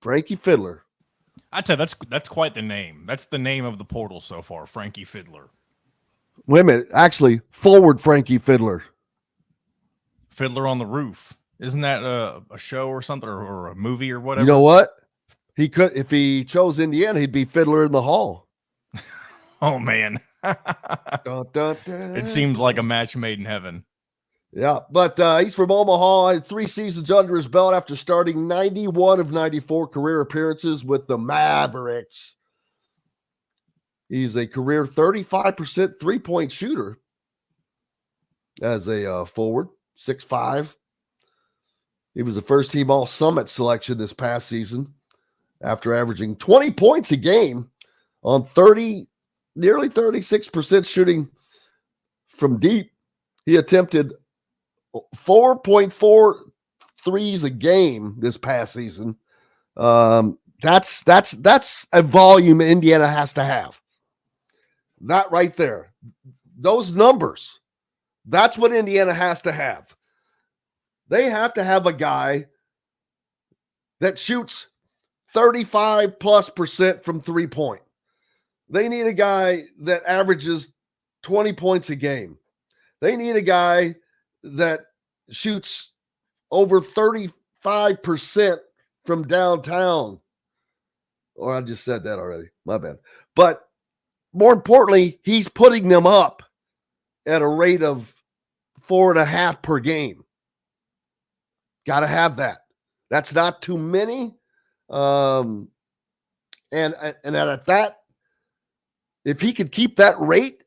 Frankie Fiddler? I tell you, that's quite the name. That's the name of the portal so far, Frankie Fiddler. Wait a minute. Actually, forward Frankie Fiddler. Fiddler on the Roof. Isn't that a show or something, or a movie or whatever? You know what? He could, if he chose Indiana, he'd be Fiddler in the Hall. Oh, man. Dun, dun, dun. It seems like a match made in heaven. Yeah, but he's from Omaha. Had 3 seasons under his belt after starting 91 of 94 career appearances with the Mavericks. He's a career 35% three-point shooter as a forward, 6'5". He was the first-team All-Summit selection this past season after averaging 20 points a game on nearly 36% shooting from deep. He attempted 4.4 threes a game this past season. That's a volume Indiana has to have. That right there. Those numbers. That's what Indiana has to have. They have to have a guy that shoots 35+% from 3-point. They need a guy that averages 20 points a game. They need a guy that shoots over 35% from downtown. Or I just said that already. My bad. But more importantly, he's putting them up at a rate of 4.5 per game. Got to have that. That's not too many. And at that, if he could keep that rate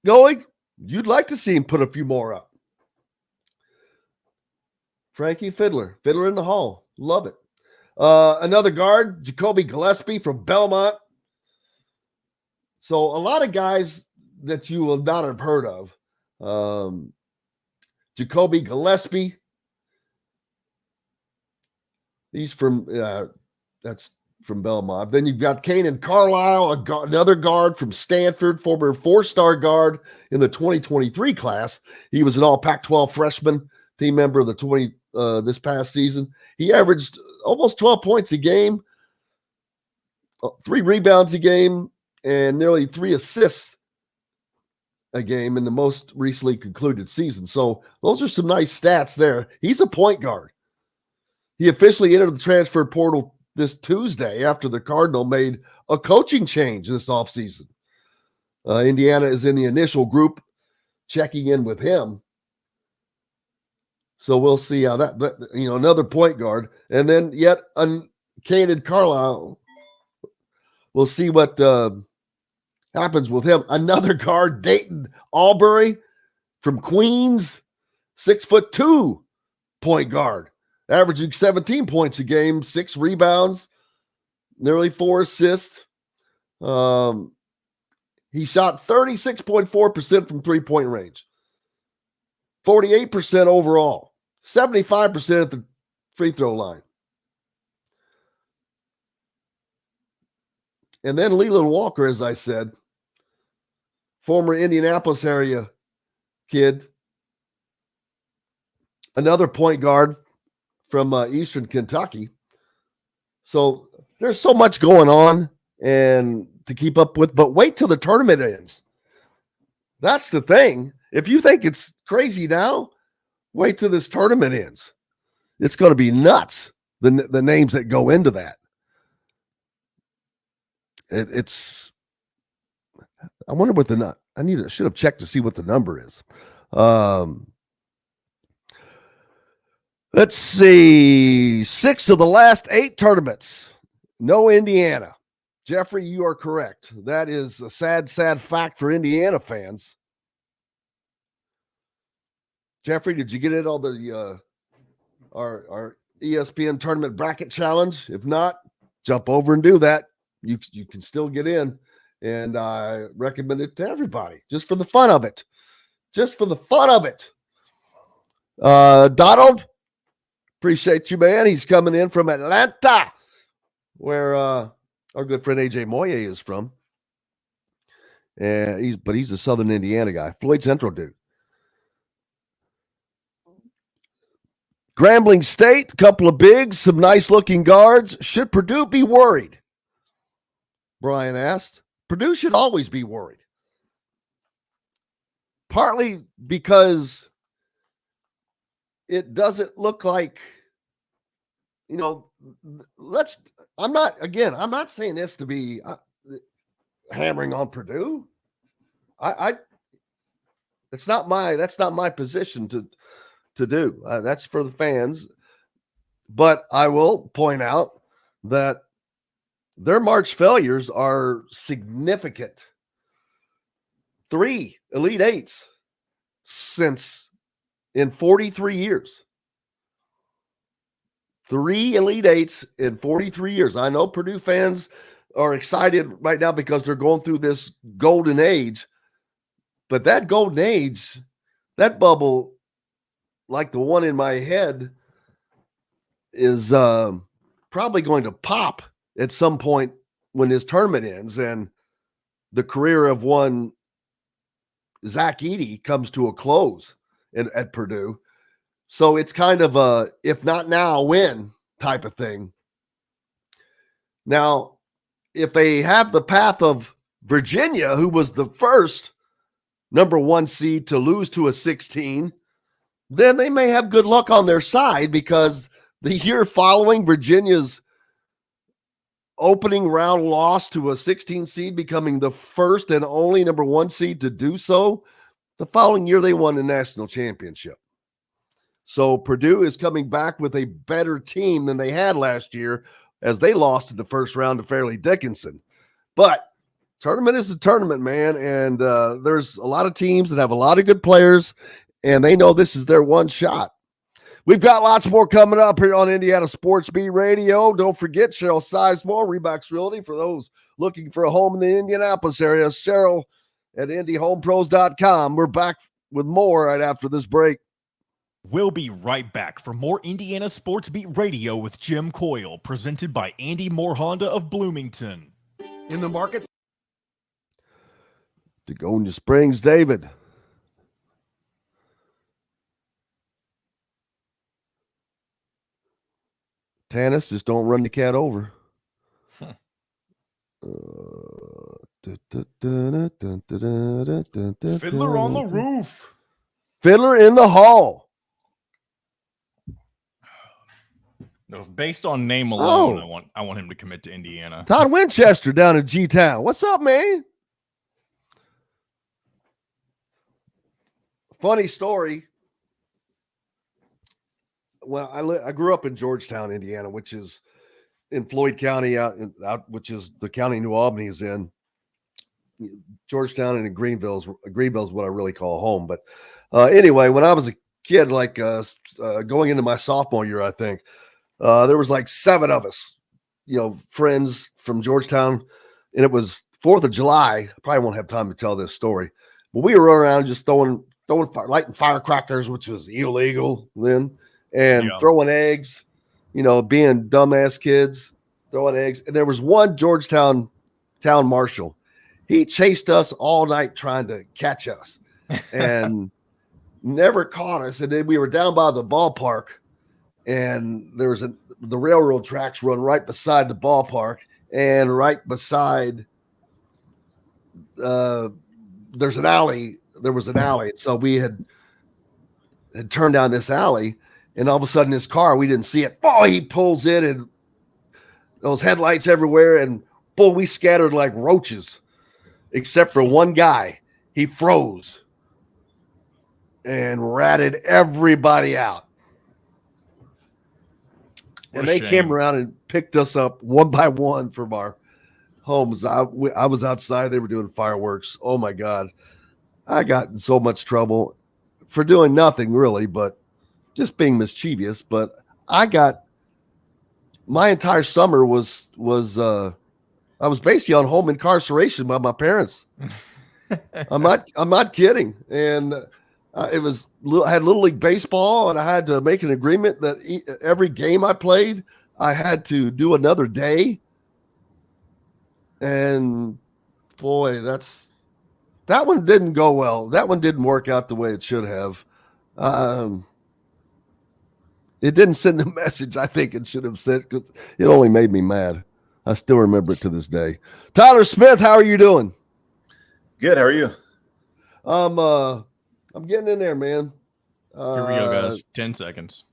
going, you'd like to see him put a few more up. Frankie Fiddler in the Hall. Love it. Another guard, Jacoby Gillespie from Belmont. So a lot of guys that you will not have heard of. Jacoby Gillespie. He's from that's from Belmont. Then you've got Kanan Carlisle, another guard from Stanford, former 4-star guard in the 2023 class. He was an all Pac-12 freshman, team member of the this past season. He averaged almost 12 points a game, 3 rebounds a game, and nearly 3 assists a game in the most recently concluded season. So those are some nice stats there. He's a point guard. He officially entered the transfer portal this Tuesday after the Cardinal made a coaching change this offseason. Indiana is in the initial group checking in with him. So we'll see how that another point guard. And then yet Kanan Carlisle. We'll see what happens with him. Another guard, Dayton Albury from Queens, 6'2" point guard. Averaging 17 points a game, 6 rebounds, nearly 4 assists. He shot 36.4% from 3-point range, 48% overall, 75% at the free throw line. And then Leland Walker, as I said, former Indianapolis area kid, another point guard from Eastern Kentucky. So there's so much going on and to keep up with, but wait till the tournament ends. That's the thing. If you think it's crazy now, wait till this tournament ends. It's going to be nuts, the names that go into that. It's I wonder what I should have checked to see what the number is. Let's see. 6 of the last 8 tournaments. No Indiana. Jeffrey, you are correct. That is a sad, sad fact for Indiana fans. Jeffrey, did you get it on the our ESPN tournament bracket challenge? If not, jump over and do that. You can still get in, and I recommend it to everybody just for the fun of it. Just for the fun of it. Donald, appreciate you, man. He's coming in from Atlanta, where our good friend AJ Moye is from. And he's a Southern Indiana guy. Floyd Central dude. Grambling State, a couple of bigs, some nice looking guards. Should Purdue be worried? Brian asked. Purdue should always be worried. Partly because it doesn't look like, I'm not saying this to be hammering on Purdue. That's not my position to do. That's for the fans. But I will point out that their March failures are significant. 3 Elite Eights in 43 years. 3 Elite Eights in 43 years. I know Purdue fans are excited right now because they're going through this golden age. But that golden age, that bubble, like the one in my head, is probably going to pop at some point when this tournament ends and the career of one Zach Edey comes to a close at Purdue. So it's kind of a, if not now, when type of thing. Now, if they have the path of Virginia, who was the first number 1 seed to lose to a 16, then they may have good luck on their side, because the year following Virginia's opening round loss to a 16 seed, becoming the first and only number 1 seed to do so, the following year they won the national championship. So Purdue is coming back with a better team than they had last year, as they lost in the first round to Fairleigh Dickinson. But tournament is a tournament, man, and there's a lot of teams that have a lot of good players, and they know this is their one shot. We've got lots more coming up here on Indiana Sports Beat Radio. Don't forget Cheryl Sizemore, Rebacks Realty, for those looking for a home in the Indianapolis area. Cheryl at IndyHomePros.com. We're back with more right after this break. We'll be right back for more Indiana Sports Beat Radio with Jim Coyle, presented by Andy Moore Honda of Bloomington. In the market. Degonia Springs, David. Tanis, just don't run the cat over. Fiddler on the roof. Fiddler in the hall. No, based on name alone, I want him to commit to Indiana. Todd Winchester down in G-Town. What's up, man? Funny story. Well, I grew up in Georgetown, Indiana, which is in Floyd County, which is the county New Albany is in. Georgetown and Greenville's what I really call home. But anyway, when I was a kid, like going into my sophomore year, I think there was like 7 of us, friends from Georgetown, and it was 4th of July. I probably won't have time to tell this story, but we were around just lighting firecrackers, which was illegal then. And throwing eggs, being dumbass kids, throwing eggs. And there was one Georgetown town marshal. He chased us all night trying to catch us and never caught us. And then we were down by the ballpark, and there was the railroad tracks run right beside the ballpark, and right beside there's an alley. There was an alley. So we had turned down this alley, and all of a sudden his car, we didn't see it. Boy, he pulls in and those headlights everywhere, and boy, we scattered like roaches, except for one guy. He froze and ratted everybody out. And they came around and picked us up one by one from our homes. I was outside. They were doing fireworks. Oh, my God. I got in so much trouble for doing nothing, really, but just being mischievous. But my entire summer was I was basically on home incarceration by my parents. I'm not kidding. And I had Little League Baseball, and I had to make an agreement that every game I played, I had to do another day. And boy, that one didn't go well. That one didn't work out the way it should have. It didn't send the message I think it should have sent, because it only made me mad. I still remember it to this day. Tyler Smith, how are you doing? Good. How are you? I'm getting in there, man. Here we go, guys. 10 seconds.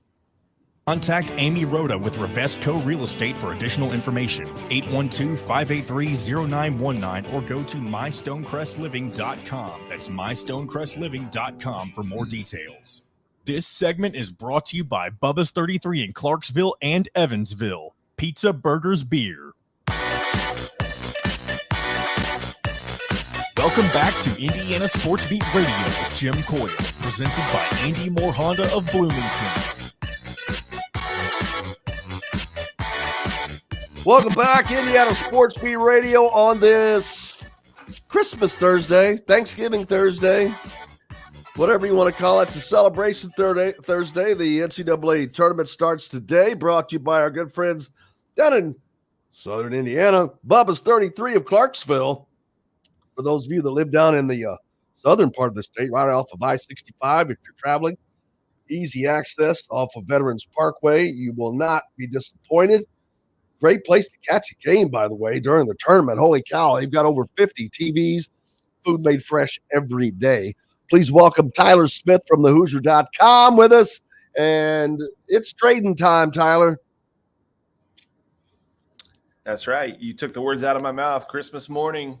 Contact Amy Rhoda with Rebesco Real Estate for additional information. 812-583-0919 or go to mystonecrestliving.com. That's mystonecrestliving.com for more details. This segment is brought to you by Bubba's 33 in Clarksville and Evansville. Pizza, burgers, beer. Welcome back to Indiana Sports Beat Radio with Jim Coyle, presented by Andy Moore Honda of Bloomington. Welcome back, Indiana Sports Beat Radio on this Christmas Thursday, Thanksgiving Thursday, whatever you want to call it. It's a celebration Thursday. The NCAA tournament starts today, brought to you by our good friends down in Southern Indiana, Bubba's 33 of Clarksville. For those of you that live down in the southern part of the state, right off of I-65, if you're traveling, easy access off of Veterans Parkway. You will not be disappointed. Great place to catch a game, by the way, during the tournament. Holy cow, they've got over 50 TVs, food made fresh every day. Please welcome Tyler Smith from thehoosier.com with us. And it's trading time, Tyler. That's right. You took the words out of my mouth. Christmas morning,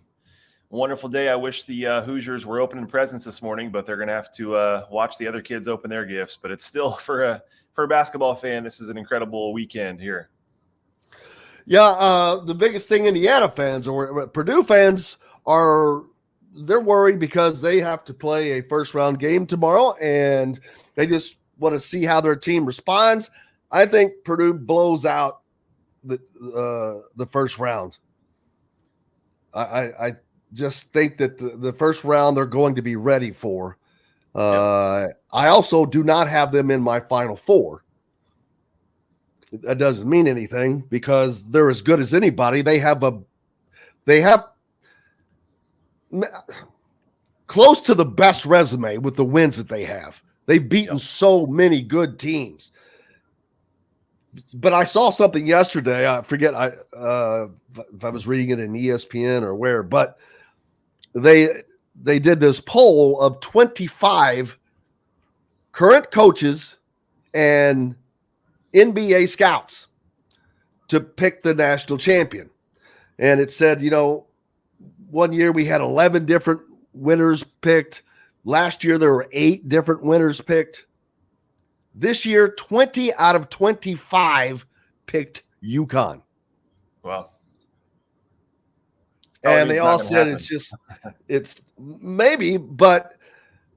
wonderful day. I wish the Hoosiers were opening presents this morning, but they're going to have to watch the other kids open their gifts. But it's still, for a basketball fan, this is an incredible weekend here. Yeah, the biggest thing Indiana fans or Purdue fans they're worried because they have to play a first-round game tomorrow, and they just want to see how their team responds. I think Purdue blows out the first round. I just think that the first round they're going to be ready for. I also do not have them in my Final Four. That doesn't mean anything because they're as good as anybody. They have close to the best resume with the wins that they have. They've beaten so many good teams. But I saw something yesterday. I forget if I was reading it in ESPN or where, but they did this poll of 25 current coaches and NBA scouts to pick the national champion. And it said, one year we had 11 different winners picked. Last year there were 8 different winners picked. This year, 20 out of 25 picked UConn. Wow. And they all said it's maybe, but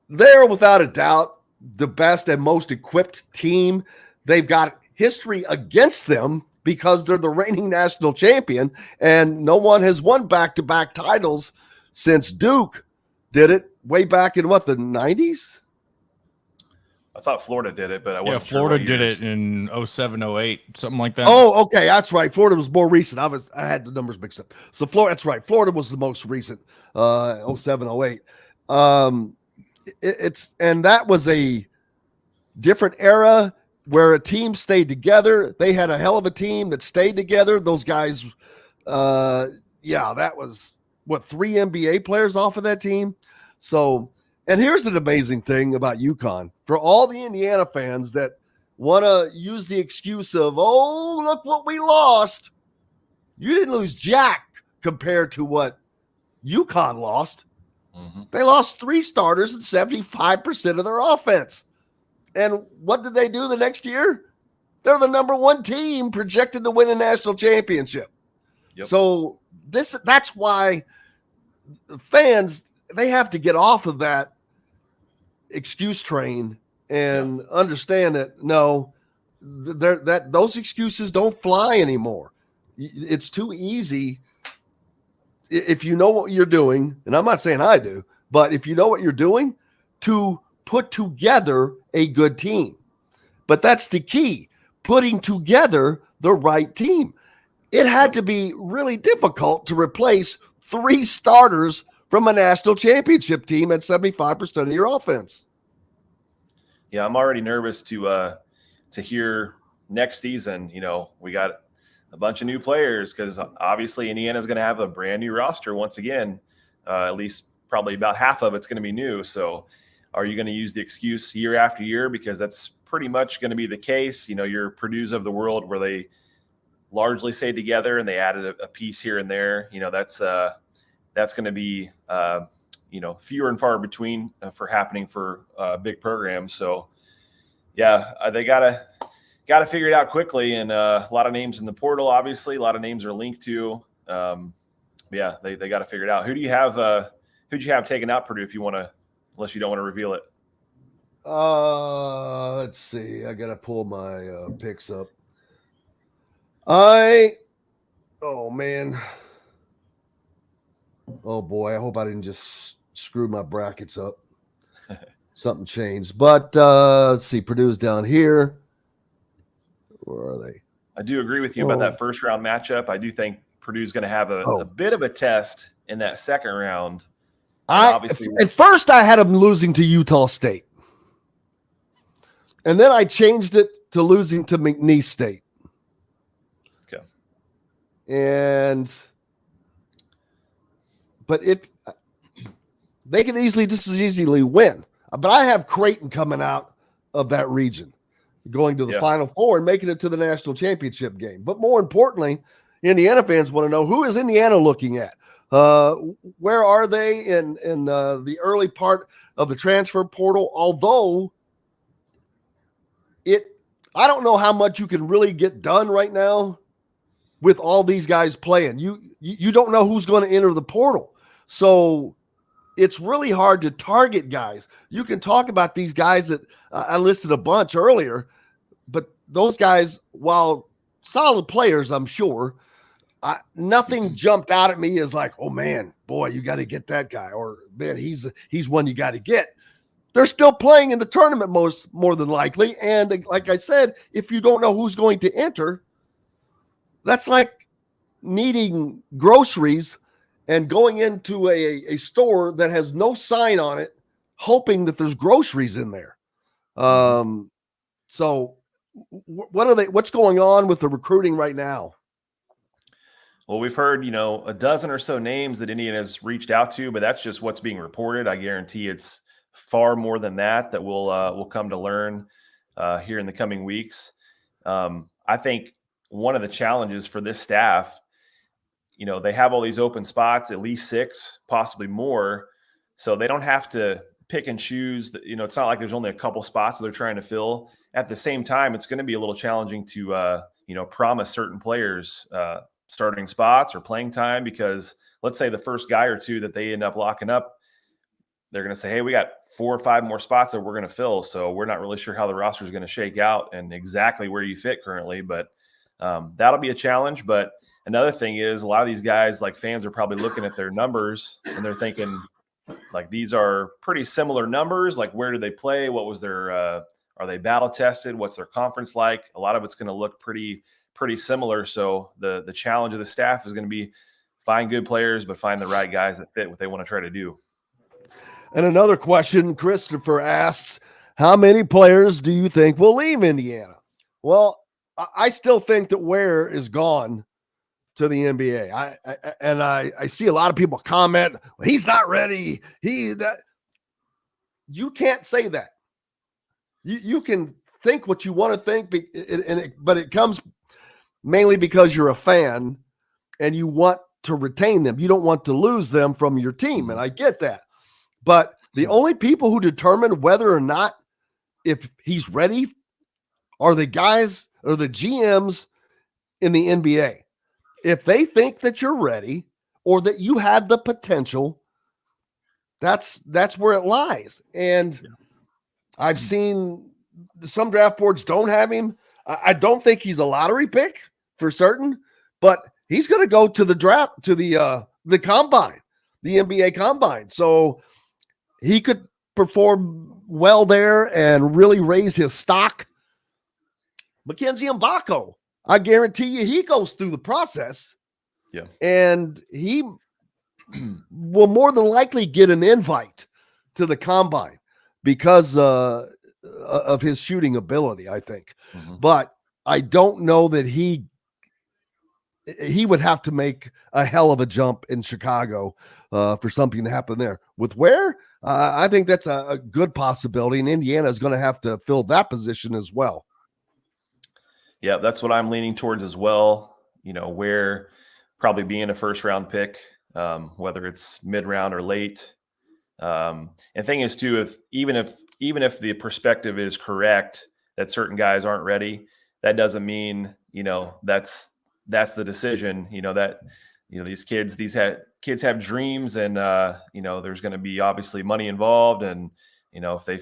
they're without a doubt the best and most equipped team. They've got history against them because they're the reigning national champion, and no one has won back-to-back titles since Duke did it way back in the 90s? I thought Florida did it, but I wasn't Florida sure did it in 07, 08, something like that. Oh, okay, that's right. Florida was more recent. I had the numbers mixed up. So Florida, that's right. Florida was the most recent, 07, 08. And that was a different era. where a team stayed together. They had a hell of a team that stayed together. Those guys, that was, 3 NBA players off of that team. So, and here's an amazing thing about UConn. For all the Indiana fans that want to use the excuse of, oh, look what we lost. You didn't lose jack compared to what UConn lost. Mm-hmm. They lost 3 starters and 75% of their offense. And what did they do the next year? They're the number 1 team projected to win a national championship. Yep. So that's why fans, they have to get off of that excuse train and understand that no, those excuses don't fly anymore. It's too easy. If you know what you're doing, and I'm not saying I do, but if you know what you're doing, to put together a good team. But that's the key, putting together the right team. It had to be really difficult to replace 3 starters from a national championship team at 75% of your offense. Yeah, I'm already nervous to hear next season. We got a bunch of new players because obviously Indiana's going to have a brand new roster once again. At least probably about half of it's going to be new. So are you going to use the excuse year after year? Because that's pretty much going to be the case. Your Purdue's of the world where they largely stayed together and they added a piece here and there. That's going to be fewer and far between for happening for big programs. So yeah, they gotta figure it out quickly. And a lot of names in the portal, obviously a lot of names are linked to. They got to figure it out. Who'd you have taken out Purdue if you want to, unless you don't want to reveal it? Let's see. I got to pull my picks up. Oh man. Oh boy, I hope I didn't just screw my brackets up. Something changed. But let's see, Purdue's down here. Where are they? I do agree with you about that first round matchup. I do think Purdue's going to have a bit of a test in that second round. Obviously, at first I had them losing to Utah State. And then I changed it to losing to McNeese State. Okay. But they can just as easily win. But I have Creighton coming out of that region, going to the Final Four and making it to the national championship game. But more importantly, Indiana fans want to know, who is Indiana looking at? Where are they in the early part of the transfer portal? Although I don't know how much you can really get done right now with all these guys playing. You don't know who's going to enter the portal. So it's really hard to target guys. You can talk about these guys that I listed a bunch earlier, but those guys, while solid players, I'm sure, nothing jumped out at me as like, oh man, boy, you got to get that guy, or man, he's one you got to get. They're still playing in the tournament more than likely. And like I said, if you don't know who's going to enter, that's like needing groceries and going into a store that has no sign on it, hoping that there's groceries in there. So what's going on with the recruiting right now? Well, we've heard, a dozen or so names that Indiana's reached out to, but that's just what's being reported. I guarantee it's far more than that we'll come to learn here in the coming weeks. I think one of the challenges for this staff, they have all these open spots, at least 6, possibly more. So they don't have to pick and choose. It's not like there's only a couple spots that they're trying to fill. At the same time, it's going to be a little challenging to, promise certain players starting spots or playing time, because let's say the first guy or two that they end up locking up, they're going to say, hey, we got 4 or 5 more spots that we're going to fill. So we're not really sure how the roster is going to shake out and exactly where you fit currently. But that'll be a challenge. But another thing is, a lot of these guys, like, fans are probably looking at their numbers and they're thinking, like, these are pretty similar numbers. Like, where do they play? What was their are they battle tested? What's their conference like? A lot of it's going to look pretty similar. So the challenge of the staff is going to be find good players, but find the right guys that fit what they want to try to do. And another question Christopher asks, how many players do you think will leave Indiana? Well, I still think that Ware is gone to the NBA. I see a lot of people comment, he's not ready. You can't say that. You can think what you want to think, but it comes mainly because you're a fan and you want to retain them. You don't want to lose them from your team, and I get that. But the only people who determine whether or not if he's ready are the guys or the GMs in the NBA. If they think that you're ready or that you have the potential, that's where it lies. And I've seen some draft boards don't have him. I don't think he's a lottery pick for certain, but he's going to go to the draft, to the combine, the NBA combine. So he could perform well there and really raise his stock. Mackenzie Mbako, I guarantee you he goes through the process. Yeah. And he will more than likely get an invite to the combine because of his shooting ability, I think. Mm-hmm. But I don't know that he would have to make a hell of a jump in Chicago for something to happen there. With Ware, I think that's a good possibility, and Indiana is going to have to fill that position as well. Yeah, that's what I'm leaning towards as well. Ware probably being a first-round pick, whether it's mid-round or late. And thing is, too, even if the perspective is correct that certain guys aren't ready, that doesn't mean that's the decision. These kids have dreams, and there's going to be obviously money involved, and if they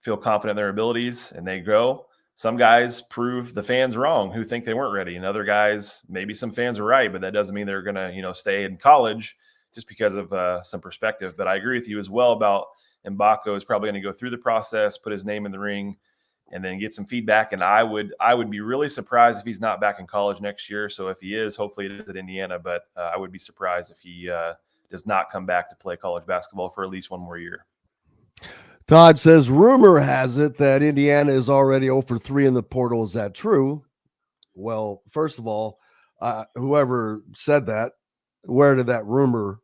feel confident in their abilities and they go. Some guys prove the fans wrong who think they weren't ready, and other guys, maybe some fans are right, but that doesn't mean they're going to, stay in college just because of some perspective. But I agree with you as well about Mbako is probably going to go through the process, put his name in the ring, and then get some feedback. And I would be really surprised if he's not back in college next year. So if he is, hopefully it is at Indiana, but I would be surprised if he does not come back to play college basketball for at least one more year. Todd says, rumor has it that Indiana is already 0-3 in the portal. Is that true? Well, first of all, whoever said that, where did that rumor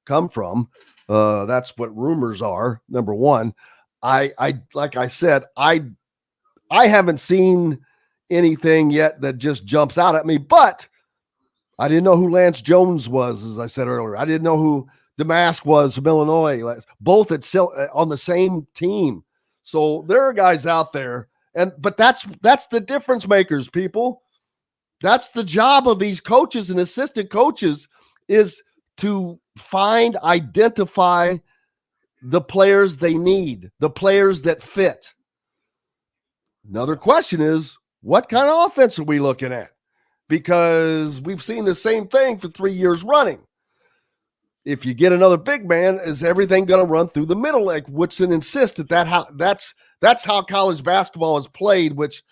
come from? That's what rumors are. Number one, I like I said, I haven't seen anything yet that just jumps out at me, but I didn't know who Lance Jones was, as I said earlier. I didn't know who Damask was from Illinois, both on the same team. So there are guys out there, but that's the difference makers, people. That's the job of these coaches and assistant coaches, is to identify the players they need, the players that fit. Another question is, what kind of offense are we looking at? Because we've seen the same thing for 3 years running. If you get another big man, is everything going to run through the middle? Like Woodson insisted that's how college basketball is played, which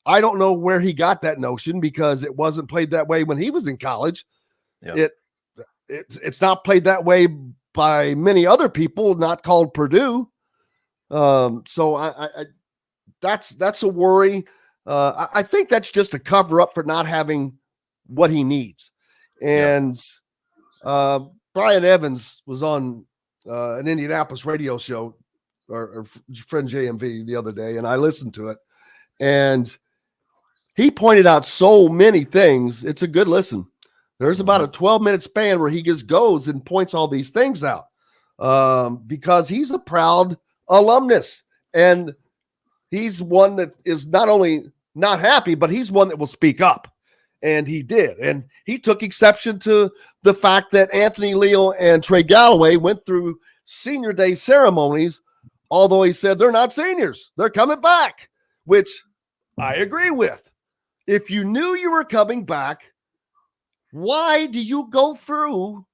I don't know where he got that notion, because it wasn't played that way when he was in college. Yeah. It's not played that way by many other people, not called Purdue. So I that's a worry. I think that's just a cover up for not having what he needs. And Brian Evans was on an Indianapolis radio show, or friend JMV, the other day, and I listened to it, and he pointed out so many things. It's a good listen. There's about a 12-minute span where he just goes and points all these things out because he's a proud alumnus, and he's one that is not only not happy, but he's one that will speak up. And he did. And he took exception to the fact that Anthony Leal and Trey Galloway went through senior day ceremonies, although he said they're not seniors. They're coming back, which I agree with. If you knew you were coming back, why do you go through?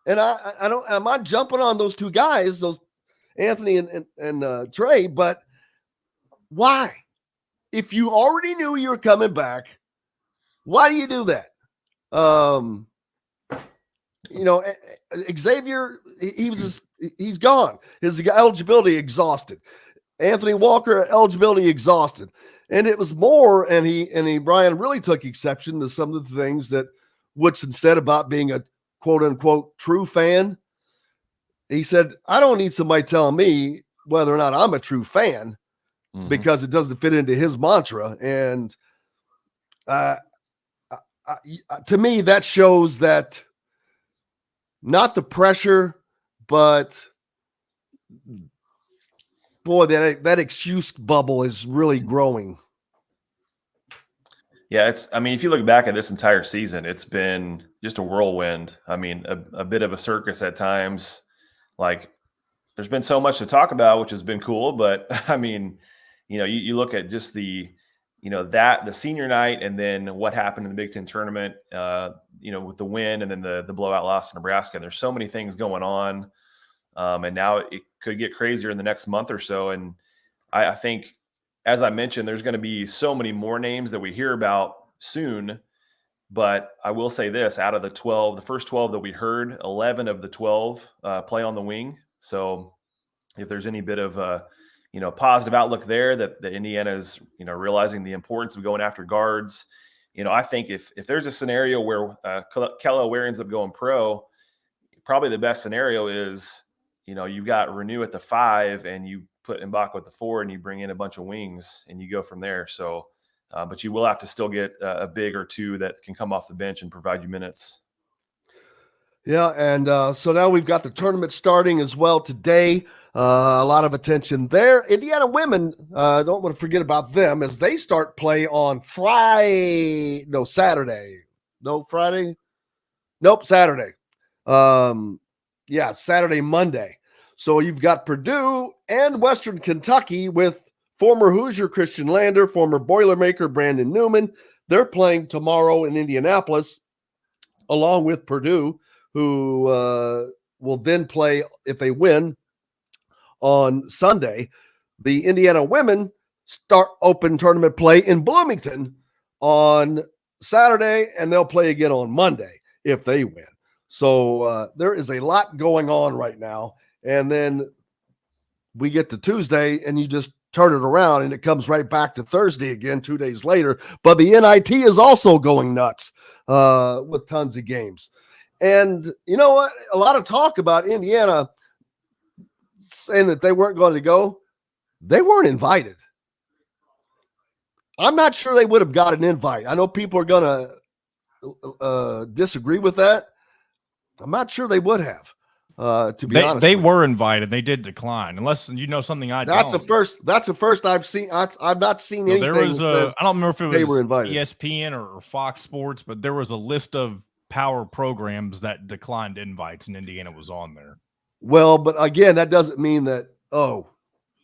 And I'm not jumping on those two guys, those Anthony and Trey, but why? If you already knew you were coming back, why do you do that? Xavier, he's gone. His eligibility exhausted. Anthony Walker, eligibility exhausted. And it was more, and Brian really took exception to some of the things that Woodson said about being a quote unquote true fan. He said, I don't need somebody telling me whether or not I'm a true fan because it doesn't fit into his mantra. And to me, that shows that not the pressure, but boy, that excuse bubble is really growing. Yeah, if you look back at this entire season, it's been just a whirlwind. I mean, a bit of a circus at times. Like, there's been so much to talk about, which has been cool. But I mean, you look at just the senior night, and then what happened in the Big Ten tournament, with the win and then the blowout loss to Nebraska. There's so many things going on. And now it could get crazier in the next month or so. And I think, as I mentioned, there's going to be so many more names that we hear about soon. But I will say this, out of the first 12 that we heard, 11 of the 12 play on the wing. So if there's any bit of positive outlook there that Indiana is, realizing the importance of going after guards, I think if there's a scenario where Kello Ware ends up going pro, probably the best scenario is, you've got Renew at the 5 and you put Mbaka at the 4 and you bring in a bunch of wings and you go from there. So, but you will have to still get a big or two that can come off the bench and provide you minutes. Yeah, and so now we've got the tournament starting as well today. A lot of attention there. Indiana women, don't want to forget about them as they start play on Saturday. Saturday, Monday. So you've got Purdue and Western Kentucky with former Hoosier Christian Lander, former Boilermaker Brandon Newman. They're playing tomorrow in Indianapolis, along with Purdue, who will then play, if they win, on Sunday. The Indiana women start open tournament play in Bloomington on Saturday, and they'll play again on Monday if they win. So there is a lot going on right now. And then we get to Tuesday, and you just turn it around, and it comes right back to Thursday again 2 days later. But the NIT is also going nuts with tons of games. And you know what? A lot of talk about Indiana saying that they weren't going to go. They weren't invited. I'm not sure they would have got an invite. I know people are going to disagree with that. I'm not sure they would have. To be honest, they were invited. They did decline, unless something I that's don't. That's the first I've seen. I've not seen anything. There was I don't remember if it was they were invited. ESPN or Fox Sports, but there was a list of power programs that declined invites, and Indiana was on there. Well, but again, that doesn't mean that,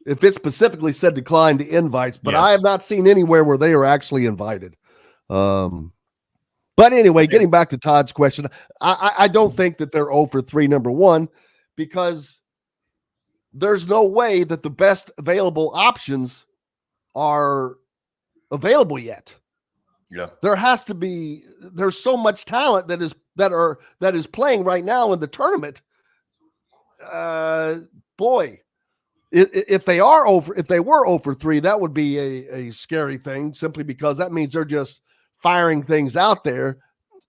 if it specifically said declined invites, but yes. I have not seen anywhere where they are actually invited. But anyway, getting back to Todd's question, I don't think that they're 0 for 3, number one, because there's no way that the best available options are available yet. Yeah. There's so much talent that is playing right now in the tournament. If they were 0 for 3, that would be a scary thing, simply because that means they're just firing things out there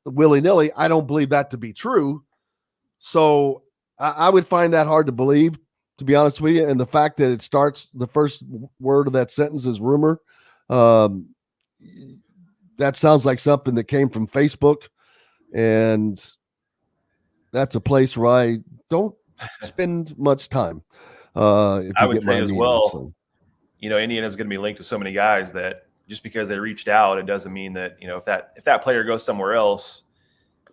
willy-nilly. I don't believe that to be true. So I would find that hard to believe, to be honest with you. And the fact that it starts, the first word of that sentence is rumor. That sounds like something that came from Facebook. And that's a place where I don't spend much time. I would say as well, Indiana's going to be linked to so many guys that just because they reached out, it doesn't mean that, if that player goes somewhere else,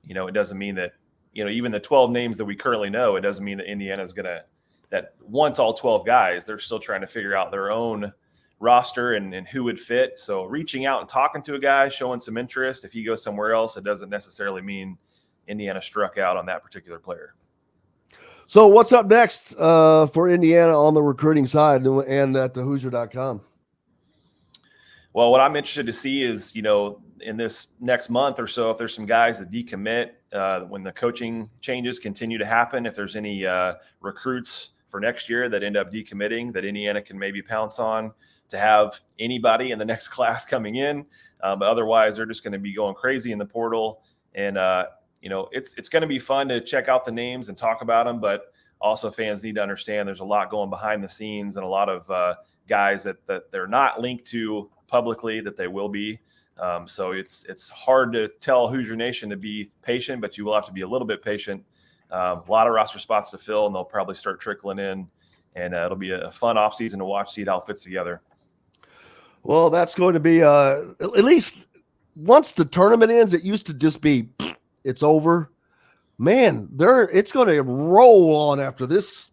it doesn't mean that, even the 12 names that we currently know, it doesn't mean that Indiana's that once all 12 guys, they're still trying to figure out their own roster and who would fit. So reaching out and talking to a guy, showing some interest, if he goes somewhere else, it doesn't necessarily mean Indiana struck out on that particular player. So what's up next for Indiana on the recruiting side and at the Hoosier.com? Well, what I'm interested to see is, in this next month or so, if there's some guys that decommit when the coaching changes continue to happen, if there's any recruits for next year that end up decommitting that Indiana can maybe pounce on to have anybody in the next class coming in. But otherwise, they're just going to be going crazy in the portal. And, it's going to be fun to check out the names and talk about them. But also fans need to understand there's a lot going behind the scenes and a lot of guys that they're not linked to publicly that they will be. So it's hard to tell Hoosier Nation to be patient, but you will have to be a little bit patient. A lot of roster spots to fill, and they'll probably start trickling in. And it'll be a fun offseason to watch, see it how it fits together. Well, that's going to be at least once the tournament ends, it used to just be it's over. Man, it's going to roll on after this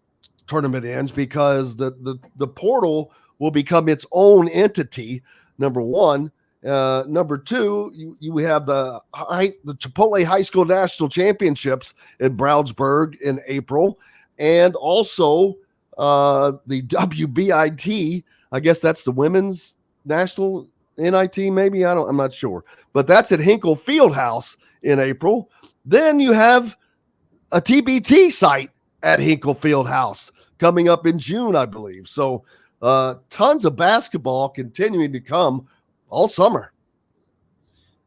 tournament ends because the portal will become its own entity, number one. Number two, you have the Chipotle High School National Championships in Brownsburg in April, and also the WBIT. I guess that's the Women's National NIT, maybe. I'm not sure, but that's at Hinkle Fieldhouse in April. Then you have a TBT site at Hinkle Fieldhouse coming up in June, I believe. So tons of basketball continuing to come all summer.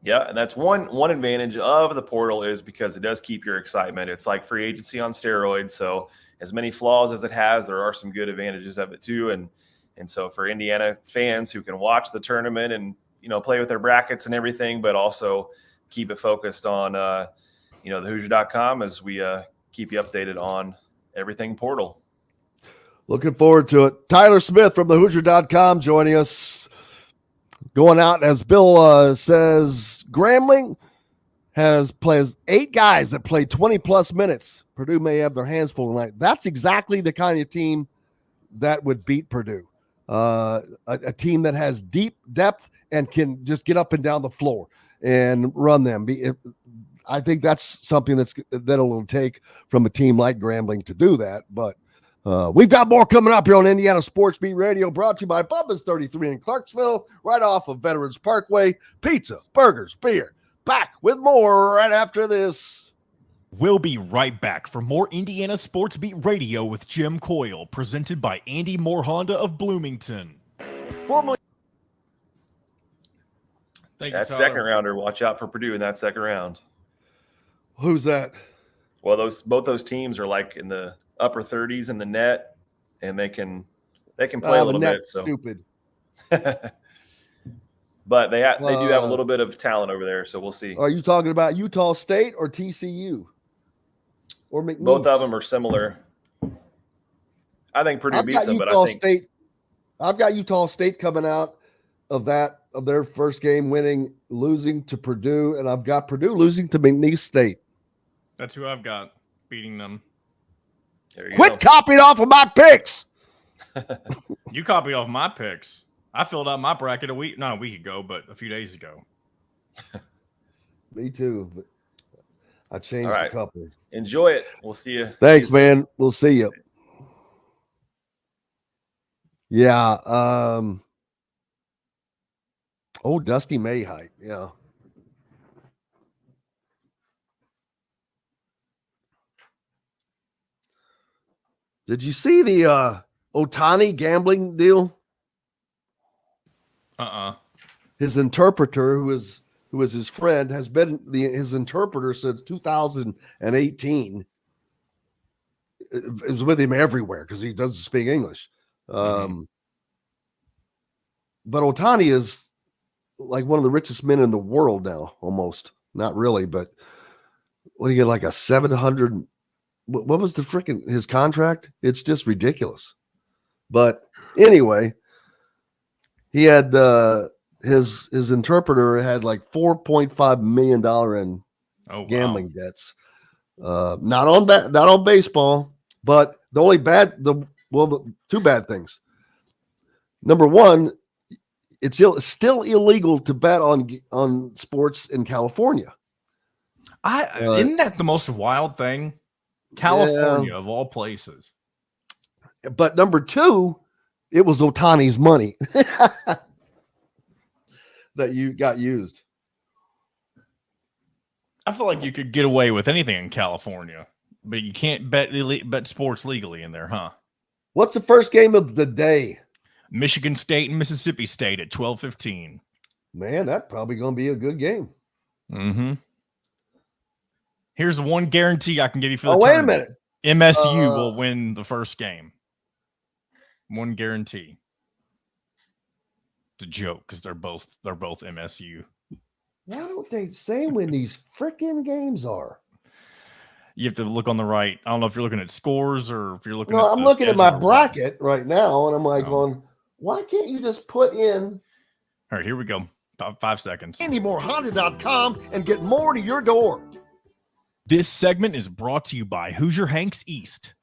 Yeah, and that's one advantage of the portal is because it does keep your excitement. It's like free agency on steroids. So as many flaws as it has, there are some good advantages of it too. And so for Indiana fans who can watch the tournament and, play with their brackets and everything, but also keep it focused on, the Hoosier.com as we keep you updated on everything portal. Looking forward to it. Tyler Smith from the Hoosier.com joining us. Going out, as Bill says, Grambling plays 8 guys that play 20-plus minutes. Purdue may have their hands full tonight. That's exactly the kind of team that would beat Purdue. A team that has deep depth and can just get up and down the floor and run them. I think that's something that'll take from a team like Grambling to do that. But we've got more coming up here on Indiana Sports Beat Radio, brought to you by Bubba's 33 in Clarksville, right off of Veterans Parkway. Pizza, burgers, beer. Back with more right after this. We'll be right back for more Indiana Sports Beat Radio with Jim Coyle, presented by Andy Moore Honda of Bloomington. Formerly, Thank you, that Tyler. second rounder, watch out for Purdue in that second round. who's that? Well, both those teams are like in the upper 30s in the net, and they can play a little bit. So stupid. But they do have a little bit of talent over there, so we'll see. Are you talking about Utah State or TCU or McNeese? Both of them are similar. I think Purdue beats them, but I think I've got Utah State coming out of their first game losing to Purdue, and I've got Purdue losing to McNeese State. That's who I've got beating them. there you Quit go. copying off of my picks. You copied off my picks. I filled out my bracket not a week ago, but a few days ago. Me too, but I changed All right. a couple. Enjoy it. We'll see you. Thanks, man. We'll see you. Yeah. Dusty May hype. Yeah. Did you see the Otani gambling deal? His interpreter, who was his friend, has been his interpreter since 2018. It was with him everywhere because he doesn't speak English. But Otani is like one of the richest men in the world now, almost. Not really, but what do you get, like a 700? What was his contract? It's just ridiculous. But anyway, he had his interpreter had like $4.5 million in gambling debts. Not on baseball, but the two bad things. Number one, it's still illegal to bet on sports in California. Isn't that the most wild thing? California, of all places. But number two, it was Otani's money that you got used. I feel like you could get away with anything in California, but you can't bet sports legally in there, huh? What's the first game of the day? Michigan State and Mississippi State at 12:15. Man, that's probably going to be a good game. Mm-hmm. Here's one guarantee I can give you for the wait a tournament. minute. MSU will win the first game. One guarantee. It's a joke because they're both MSU. Why don't they say when these freaking games are? You have to look on the right. I don't know if you're looking at scores or if you're looking. No, at I'm looking at my bracket right now, and I'm like going, why can't you just put in? All right, here we go. 5 seconds. IndyMoreHonda.com and get more to your door. This segment is brought to you by Hoosier Hanks East.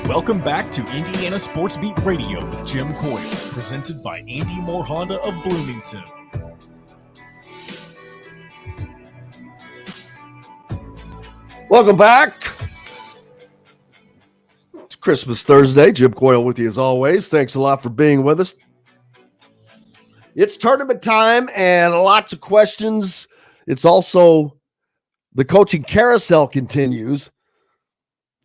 Welcome back to Indiana Sports Beat Radio with Jim Coyle, presented by Andy Moore Honda of Bloomington. Welcome back. It's Christmas Thursday. Jim Coyle with you as always. Thanks a lot for being with us. It's tournament time and lots of questions. It's also the coaching carousel continues.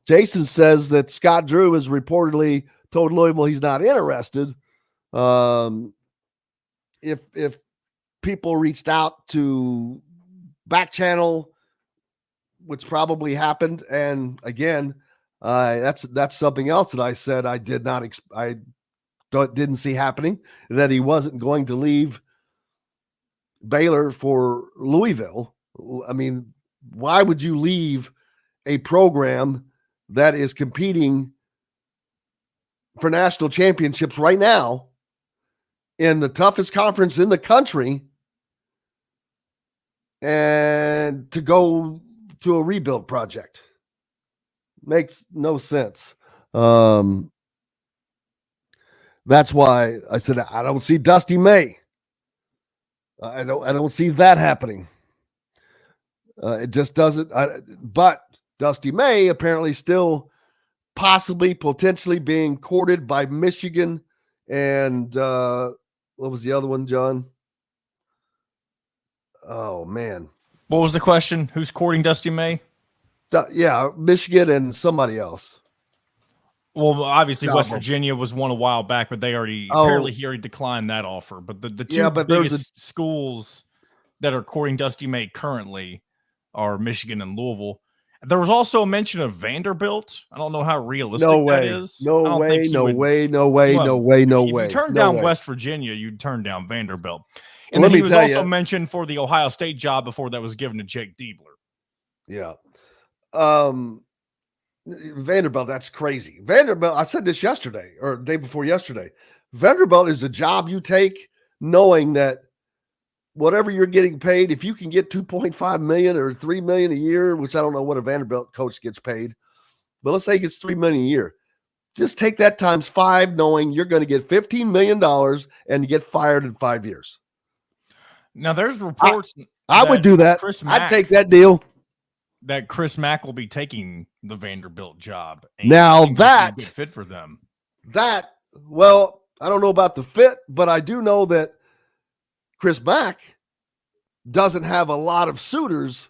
Jason says that Scott Drew has reportedly told Louisville he's not interested. If people reached out to back channel, which probably happened, and again, that's something else that I said I didn't see happening, that he wasn't going to leave Baylor for Louisville. I mean, why would you leave a program that is competing for national championships right now in the toughest conference in the country and to go to a rebuild project? Makes no sense. That's why I said I don't see Dusty May. I don't see that happening. It just doesn't. But Dusty May apparently still potentially being courted by Michigan and what was the other one, John? Oh man, what was the question? Who's courting Dusty May? Yeah, Michigan and somebody else. Well, obviously West Virginia was one a while back, but apparently he already declined that offer. But the two biggest schools that are courting Dusty May currently are Michigan and Louisville. There was also a mention of Vanderbilt. I don't know how realistic that is. No way. If you turn down West Virginia, you'd turn down Vanderbilt. And then he was also mentioned for the Ohio State job before that was given to Jake Diebler. Yeah. Vanderbilt, that's crazy. Vanderbilt, I said this yesterday or the day before yesterday. Vanderbilt is a job you take knowing that whatever you're getting paid, if you can get $2.5 million or $3 million a year, which I don't know what a Vanderbilt coach gets paid, but let's say he gets $3 million a year. Just take that times 5, knowing you're going to get $15 million and you get fired in 5 years. Now there's reports. I would do that. I'd take that deal. That Chris Mack will be taking the Vanderbilt job. Now that good fit for them. Well, I don't know about the fit, but I do know that Chris Mack doesn't have a lot of suitors,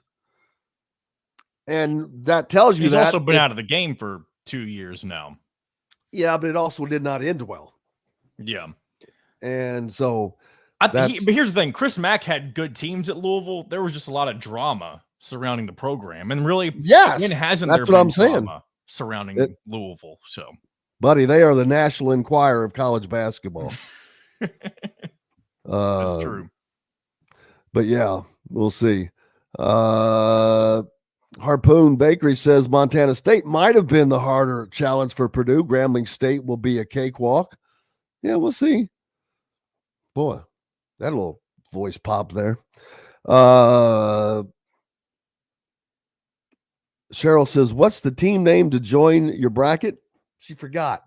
and that tells you he's also been out of the game for 2 years now. Yeah, but it also did not end well. Yeah, and so. But here's the thing: Chris Mack had good teams at Louisville. There was just a lot of drama surrounding the program, and really, yes, hasn't that's there what been I'm saying drama surrounding Louisville? So, buddy, they are the National Enquirer of college basketball. That's true. But yeah, we'll see. Harpoon Bakery says Montana State might have been the harder challenge for Purdue. Grambling State will be a cakewalk. Yeah, we'll see. Boy, that little voice pop there. Cheryl says, what's the team name to join your bracket? She forgot.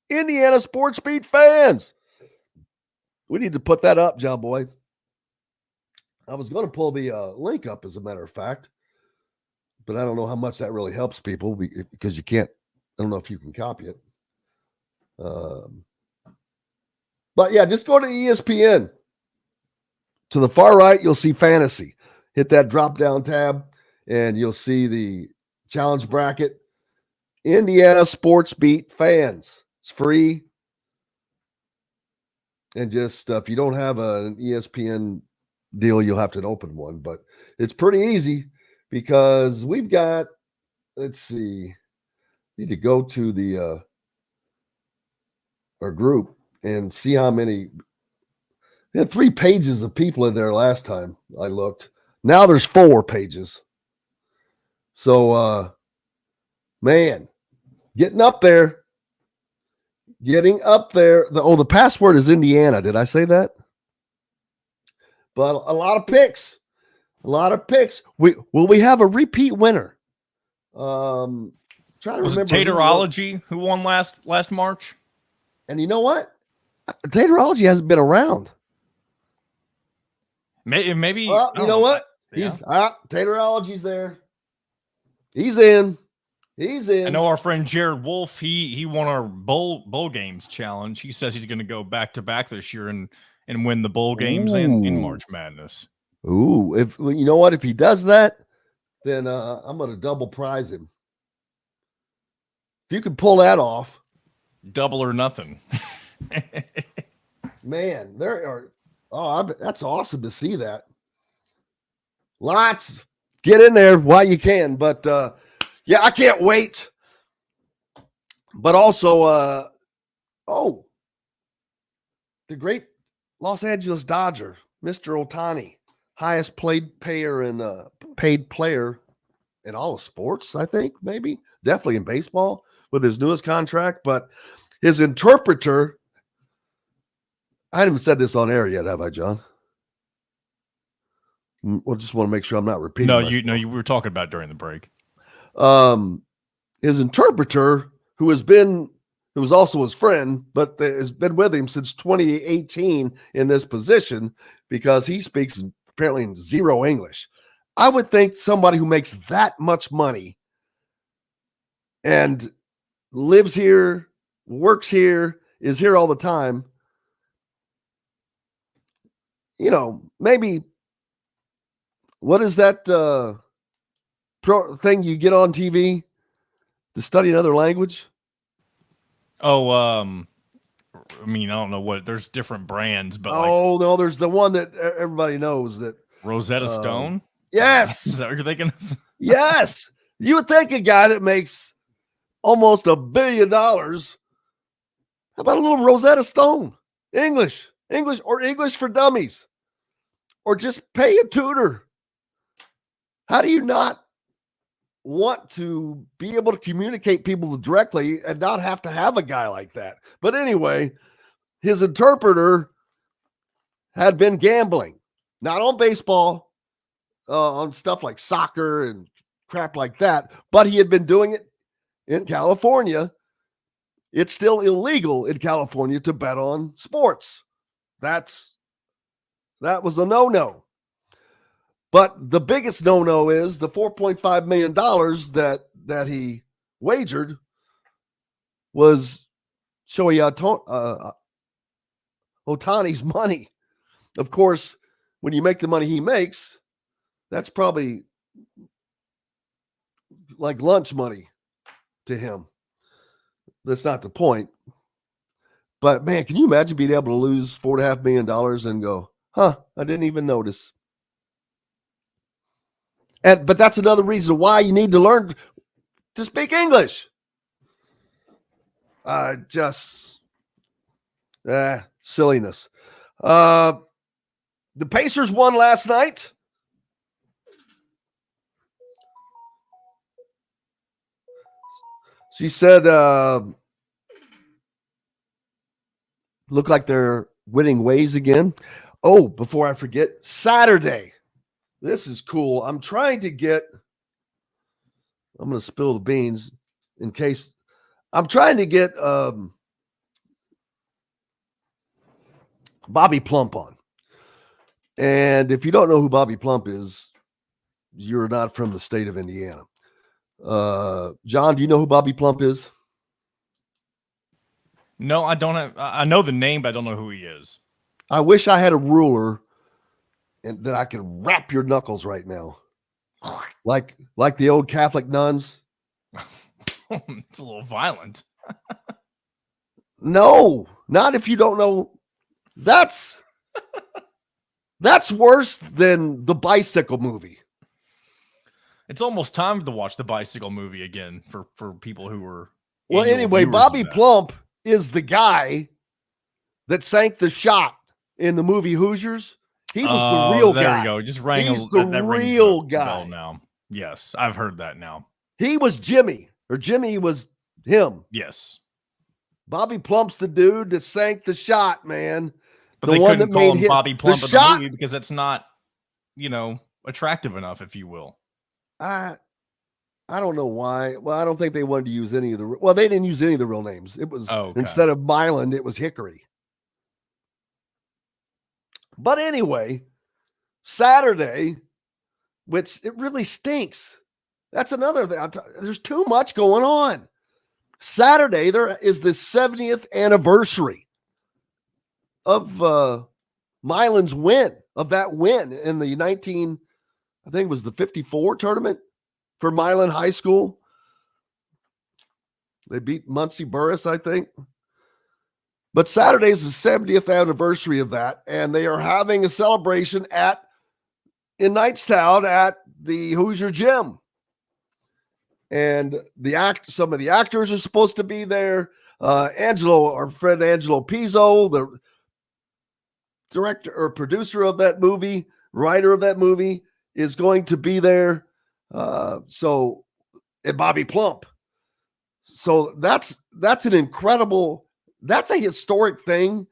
Indiana Sports Beat fans. We need to put that up, John Boy. I was going to pull the link up, as a matter of fact, but I don't know how much that really helps people because you can't. I don't know if you can copy it. But yeah, just go to ESPN. To the far right, you'll see fantasy. Hit that drop down tab, and you'll see the challenge bracket. Indiana Sports Beat fans. It's free. And just if you don't have an ESPN deal, you'll have to open one. But it's pretty easy because we've got, let's see, need to go to the our group and see how many. We had 3 pages of people in there last time I looked. Now there's 4 pages. So, man, getting up there. Getting up there. The password is Indiana. Did I say that? But a lot of picks. A lot of picks. Will we have a repeat winner? Trying to Was it remember Taterology who won last March? And you know what? Taterology hasn't been around. Maybe. Well, you know what? Yeah. Taterology's there. He's in. He's in. I know our friend Jared Wolf. He won our bowl games challenge. He says he's going to go back to back this year and win the bowl games in March Madness. Ooh, you know what? If he does that, then I'm going to double prize him. If you can pull that off, double or nothing. Man, there are. That's awesome to see that. Lots. Get in there while you can, but yeah, I can't wait. But also, the great Los Angeles Dodger, Mr. Ohtani, highest paid player in all of sports, I think, maybe. Definitely in baseball with his newest contract. But his interpreter, I haven't said this on air yet, have I, John? Well, just want to make sure I'm not repeating. You were talking about during the break. His interpreter, who was also his friend, but has been with him since 2018 in this position because he speaks apparently in 0 English. I would think somebody who makes that much money and lives here, works here, is here all the time, maybe what is that thing you get on TV to study another language? Oh, I don't know what. There's different brands, but no, there's the one that everybody knows that Rosetta Stone. Yes, is that what you're thinking of? Yes, you would think a guy that makes almost $1 billion. How about a little Rosetta Stone? English or English for dummies, or just pay a tutor. How do you not want to be able to communicate people directly and not have to have a guy like that? But anyway, his interpreter had been gambling, not on baseball, on stuff like soccer and crap like that, but he had been doing it in California. It's still illegal in California to bet on sports. That was a no-no. But the biggest no-no is the $4.5 million that he wagered was Shohei Ohtani's money. Of course, when you make the money he makes, that's probably like lunch money to him. That's not the point. But man, can you imagine being able to lose $4.5 million and go, I didn't even notice. But that's another reason why you need to learn to speak English. Silliness. The Pacers won last night. She said, look like they're winning ways again. Oh, before I forget, Saturday. This is cool. I'm going to spill the beans in case. I'm trying to get Bobby Plump on. And if you don't know who Bobby Plump is, you're not from the state of Indiana. John, do you know who Bobby Plump is? No, I don't. I know the name, but I don't know who he is. I wish I had a ruler and that I could wrap your knuckles right now. Like the old Catholic nuns It's a little violent. No, not if you don't know. That's worse than the bicycle movie. It's almost time to watch the bicycle movie again for people who were. Well, anyway, Bobby Plump is the guy that sank the shot in the movie Hoosiers. He was the real guy. There we go. Just rang He's the real guy now. Yes, I've heard that now. He was Jimmy, or Jimmy was him. Yes. Bobby Plump's the dude that sank the shot, man. But they couldn't call him Bobby Plump in the movie because it's not, attractive enough, if you will. I don't know why. Well, I don't think they wanted to use any of the. Well, they didn't use any of the real names. It was instead of Myland, it was Hickory. But anyway, Saturday, which it really stinks. That's another thing. There's too much going on. Saturday, there is the 70th anniversary of Myland's win, of that win in the I think it was the 54 tournament for Myland High School. They beat Muncie Burris, I think. But Saturday is the 70th anniversary of that, and they are having a celebration in Knightstown at the Hoosier Gym. And some of the actors are supposed to be there. Our friend Angelo Pizzo, the director or producer of that movie, writer of that movie, is going to be there. And Bobby Plump. So that's a historic thing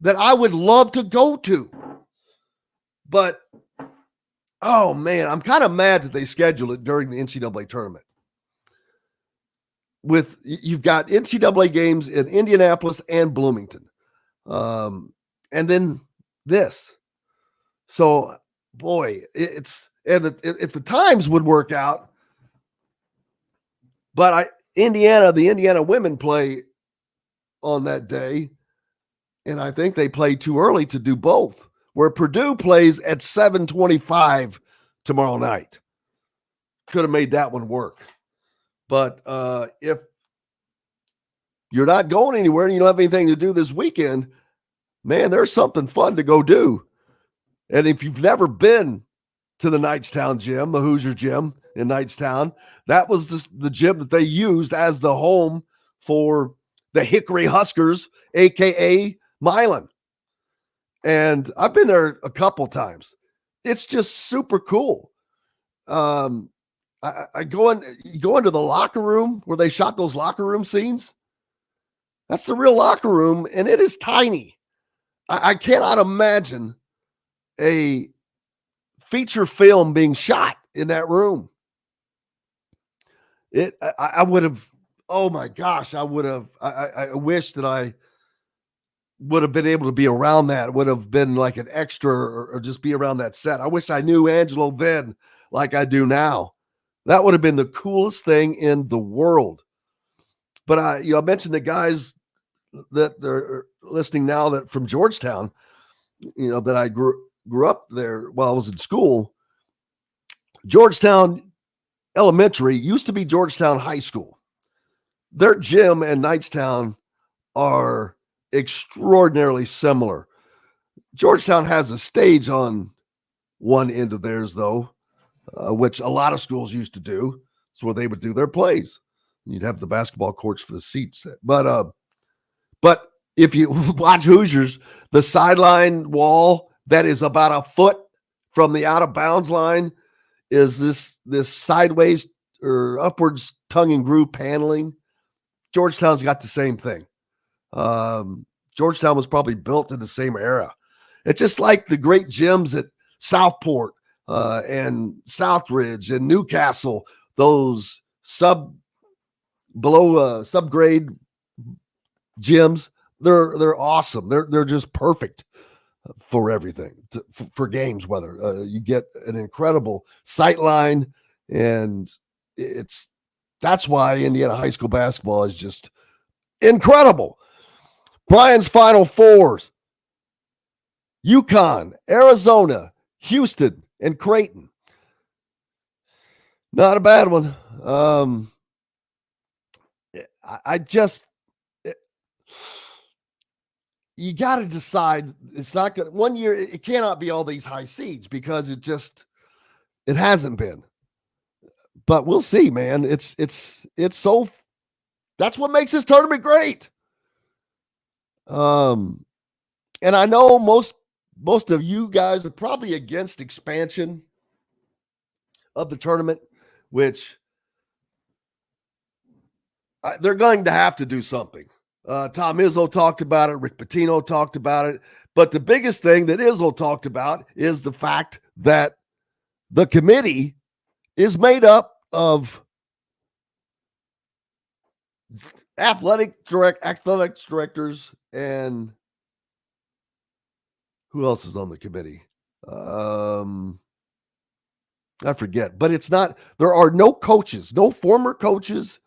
that I would love to go to. But, oh man, I'm kind of mad that they scheduled it during the NCAA tournament. You've got NCAA games in Indianapolis and Bloomington. And then this. So, boy, if the times would work out, but the Indiana women play on that day, and I think they play too early to do both, where Purdue plays at 7:25 tomorrow night. Could have made that one work. But if you're not going anywhere and you don't have anything to do this weekend, man, there's something fun to go do. And if you've never been to the Knightstown gym, the Hoosier gym in Knightstown, that was the gym that they used as the home for the Hickory Huskers, a.k.a. Myland. And I've been there a couple times. It's just super cool. You go into the locker room where they shot those locker room scenes. That's the real locker room, and it is tiny. I cannot imagine a feature film being shot in that room. I would have, oh my gosh, I wish that I would have been able to be around that. It would have been like an extra or just be around that set. I wish I knew Angelo then like I do now. That would have been the coolest thing in the world. But I mentioned the guys that are listening now that from Georgetown, that I grew up there while I was in school. Georgetown Elementary used to be Georgetown High School. Their gym and Knightstown are extraordinarily similar. Georgetown has a stage on one end of theirs, though, which a lot of schools used to do. It's where they would do their plays. You'd have the basketball courts for the seats. But if you watch Hoosiers, the sideline wall that is about a foot from the out of bounds line is this sideways or upwards tongue and groove paneling. Georgetown's got the same thing. Georgetown was probably built in the same era. It's just like the great gyms at Southport and Southridge and Newcastle, those subgrade gyms. They're awesome. They're just perfect for everything, for games. Whether you get an incredible sight line, and that's why Indiana high school basketball is just incredible. Brian's Final Fours: UConn, Arizona, Houston, and Creighton. Not a bad one. I just you got to decide. It's not going. 1 year it cannot be all these high seeds because it hasn't been. But we'll see, man. It's so. That's what makes this tournament great. And I know most of you guys are probably against expansion of the tournament, which they're going to have to do something. Tom Izzo talked about it. Rick Pitino talked about it. But the biggest thing that Izzo talked about is the fact that the committee is made up of athletic directors and who else is on the committee? I forget, but it's not, there are no coaches, no former coaches,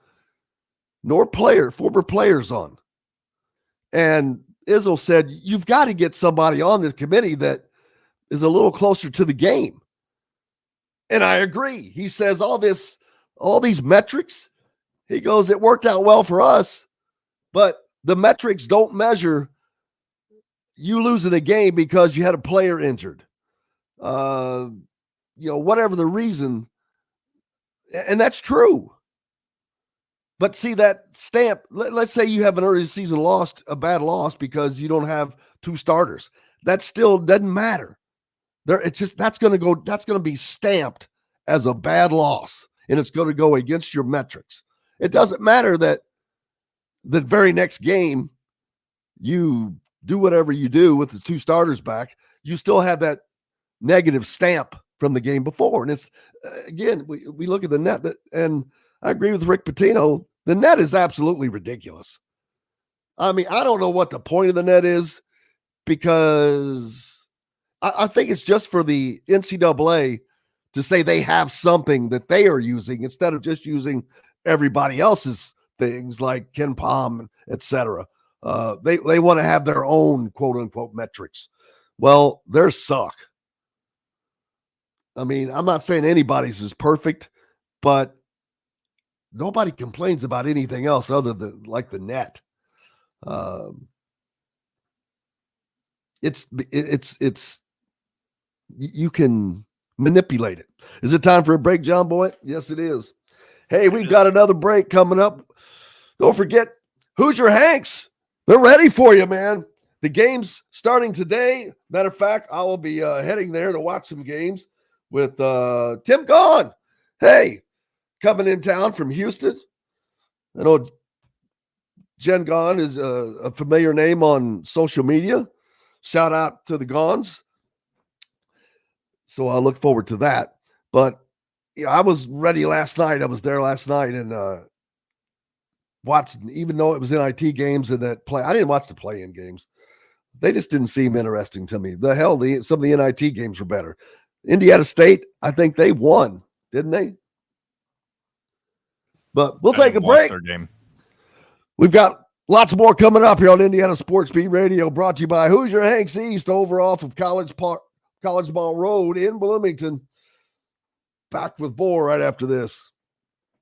nor former players on. And Izzo said, you've got to get somebody on the committee that is a little closer to the game. And I agree. He says all these metrics, he goes, it worked out well for us, but the metrics don't measure you losing a game because you had a player injured. Whatever the reason. And that's true. But see that stamp, let's say you have an early season loss, a bad loss because you don't have 2 starters. That still doesn't matter. That's going to be stamped as a bad loss, and it's going to go against your metrics. It doesn't matter that the very next game you do whatever you do with the 2 starters back, you still have that negative stamp from the game before. And it's, again, we look at the net, and I agree with Rick Pitino. The net is absolutely ridiculous. I mean, I don't know what the point of the net is, because I think it's just for the NCAA to say they have something that they are using instead of just using everybody else's things like Ken Palm, et cetera. They want to have their own quote unquote metrics. Well, theirs suck. I mean, I'm not saying anybody's is perfect, but nobody complains about anything else other than like the net. It's you can manipulate it. Is it time for a break, John Boy? Yes, it is. Hey, we've got another break coming up. Don't forget, Hoosier Hanks. They're ready for you, man. The game's starting today. Matter of fact, I will be heading there to watch some games with Tim Gahn. Hey, coming in town from Houston. I know Jen Gahn is a familiar name on social media. Shout out to the Gahns. So I look forward to that. But I was ready last night. I was there last night and watched, even though it was NIT games and that play. I didn't watch the play-in games. They just didn't seem interesting to me. The hell, some of the NIT games were better. Indiana State, I think they won, didn't they? But we'll take a break. Their game. We've got lots more coming up here on Indiana Sports Beat Radio, brought to you by Hoosier Hanks East over off of College Mall Road in Bloomington. Back with more right after this.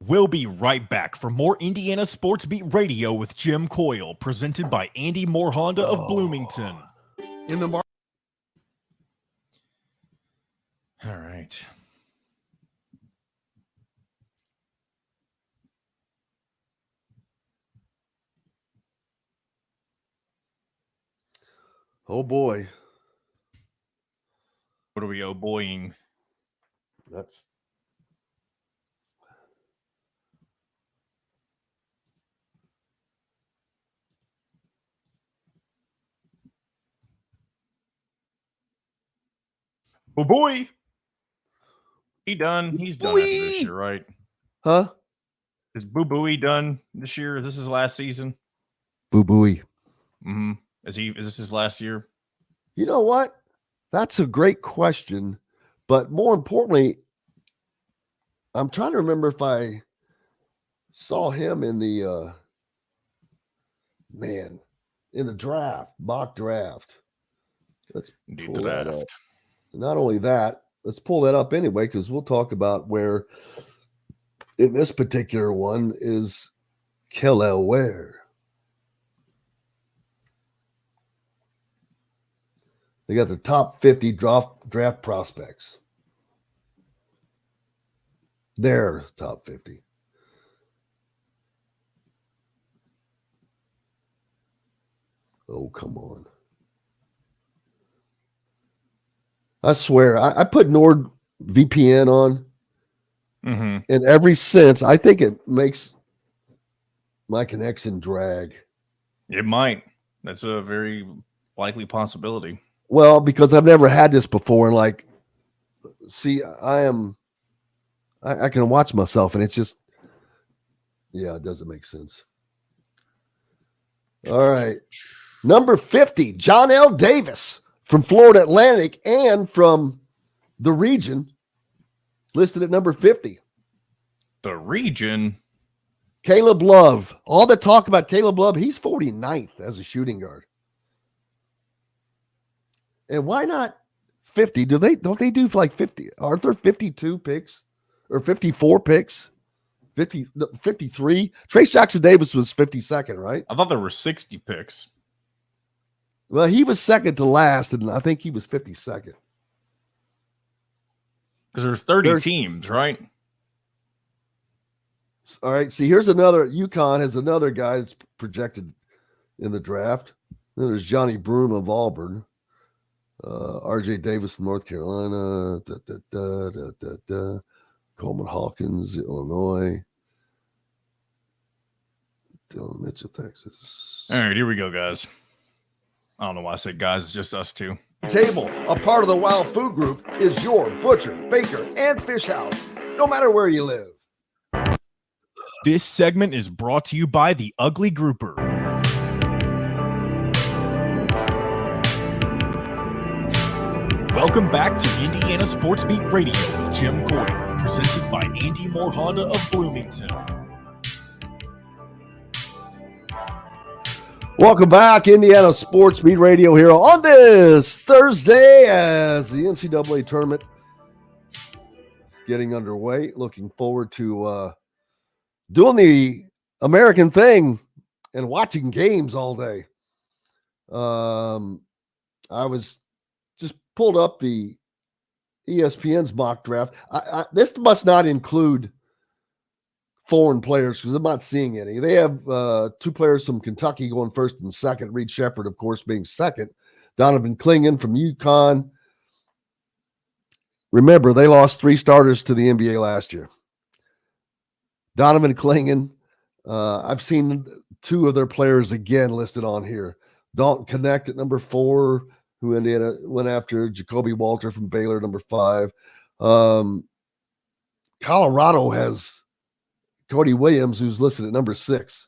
We'll be right back for more Indiana Sports Beat Radio with Jim Coyle, presented by Andy Moore Honda of Bloomington. In the market. All right. Oh boy. What are we oh-boying? That's Oh boy. He done. He's done after this year, right? huh? Is Boo Booey done this year? Is this his last season? Boo booey. Mm-hmm. Is this his last year? You know what? That's a great question. But more importantly, I'm trying to remember if I saw him in the in the draft, mock draft. Let's Indeed, pull that up. draft. Not only that, let's pull that up anyway, because we'll talk about where in this particular one is Kelaware. They got the top 50 draft prospects. Their top 50. Oh, come on. I swear, I put NordVPN on, and ever since, I think it makes my connection drag. It might. That's a very likely possibility. Well, because I've never had this before, and like, see, I can watch myself, and it's just, yeah, it doesn't make sense. All right. Number 50, John L. Davis from Florida Atlantic and from the region, listed at number 50. The region? Caleb Love. All the talk about Caleb Love, he's 49th as a shooting guard. And why not 50? Don't they do like 50? Aren't there 52 picks or 54 picks? 53? Trace Jackson Davis was 52nd, right? I thought there were 60 picks. Well, he was second to last, and I think he was 52nd. Because there's 30 teams, right? All right. See, here's another. UConn has another guy that's projected in the draft. Then there's Johnny Broom of Auburn. RJ Davis from North Carolina. Coleman Hawkins, Illinois. Dylan Mitchell, Texas. All right, here we go, guys. I don't know why I said guys. It's just us two. Table, a part of the Wild Food Group, is your butcher, baker, and fish house, no matter where you live. This segment is brought to you by the Ugly Grouper. Welcome back to Indiana Sports Beat Radio with Jim Coyer, presented by Andy Moore Honda of Bloomington. Welcome back, Indiana Sports Beat Radio here on this Thursday as the NCAA tournament is getting underway. Looking forward to doing the American thing and watching games all day. I was just pulled up the ESPN's mock draft. This must not include foreign players because I'm not seeing any. They have two players from Kentucky going first and second. Reed Shepherd, of course, being second. Donovan Clingan from UConn. Remember, they lost 3 starters to the NBA last year. Donovan Clingan. I've seen 2 of their players again listed on here. Dalton Connect at number 4, who Indiana went after. Jacoby Walter from Baylor, number 5. Colorado has Cody Williams, who's listed at number 6.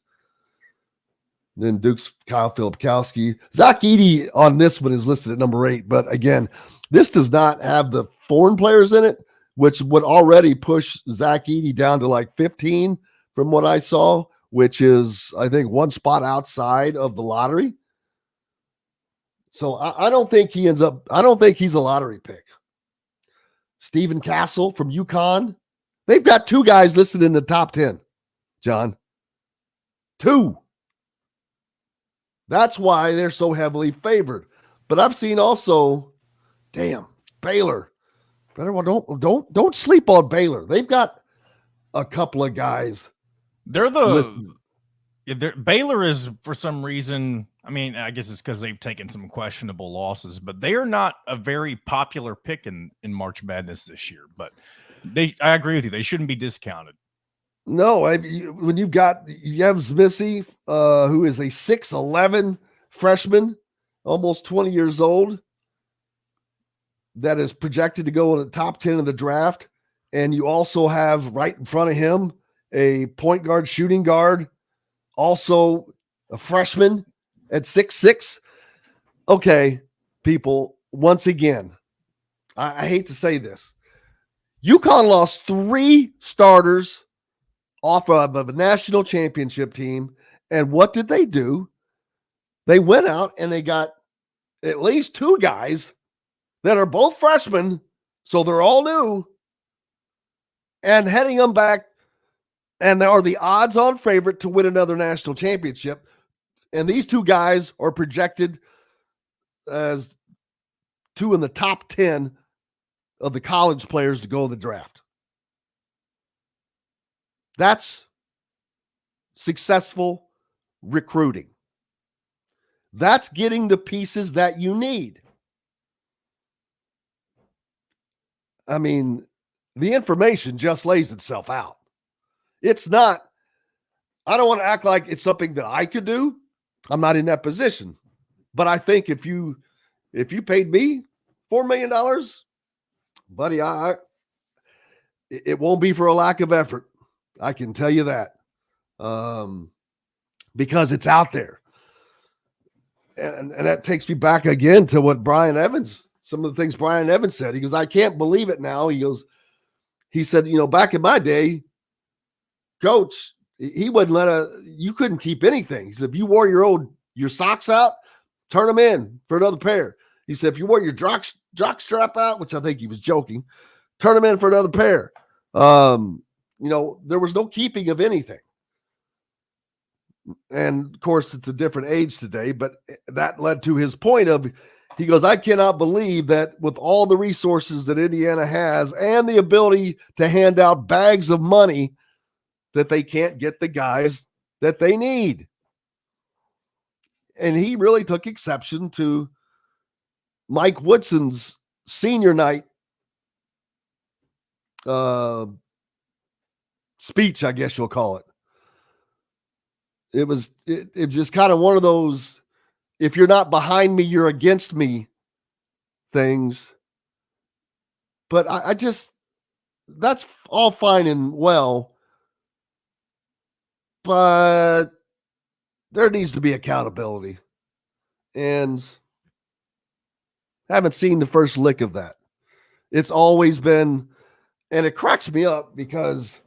Then Duke's Kyle Filipkowski. Zach Edey on this one is listed at number 8. But again, this does not have the foreign players in it, which would already push Zach Edey down to like 15 from what I saw, which is, I think, 1 spot outside of the lottery. So I don't think he ends up, I don't think he's a lottery pick. Stephen Castle from UConn. They've got 2 guys listed in the top 10, John. 2. That's why they're so heavily favored. But I've seen also, Baylor. Don't sleep on Baylor. They've got a couple of guys. Baylor is, for some reason, I mean, I guess it's because they've taken some questionable losses, but they are not a very popular pick in March Madness this year. But I agree with you. They shouldn't be discounted. No, when you have Missy, who is a 6'11" freshman, almost 20 years old, that is projected to go in the top 10 of the draft, and you also have right in front of him a point guard, shooting guard, also a freshman at 6'6". Okay, people, once again, I hate to say this. UConn lost 3 starters off of a national championship team. And what did they do? They went out and they got at least 2 guys that are both freshmen, so they're all new, and heading them back and they are the odds-on favorite to win another national championship. And these two guys are projected as two in the top 10 of the college players to go in the draft. That's successful recruiting. That's getting the pieces that you need. I mean, the information just lays itself out. It's not, I don't want to act like it's something that I could do. I'm not in that position. But I think if you paid me $4 million, buddy, it won't be for a lack of effort. I can tell you that. Because it's out there. And that takes me back again to what Brian Evans, some of the things Brian Evans said. He goes, I can't believe it now. He said, back in my day, coach, he wouldn't you couldn't keep anything. He said, if you wore your socks out, turn them in for another pair. He said, if you wore your jock strap out, which I think he was joking, turn them in for another pair. There was no keeping of anything. And of course, it's a different age today, but that led to his point he goes, I cannot believe that with all the resources that Indiana has and the ability to hand out bags of money, that they can't get the guys that they need. And he really took exception to Mike Woodson's senior night speech, I guess you'll call it. It was just kind of one of those, if you're not behind me, you're against me things. But I just, that's all fine and well. But there needs to be accountability. And I haven't seen the first lick of that. It's always been, and it cracks me up because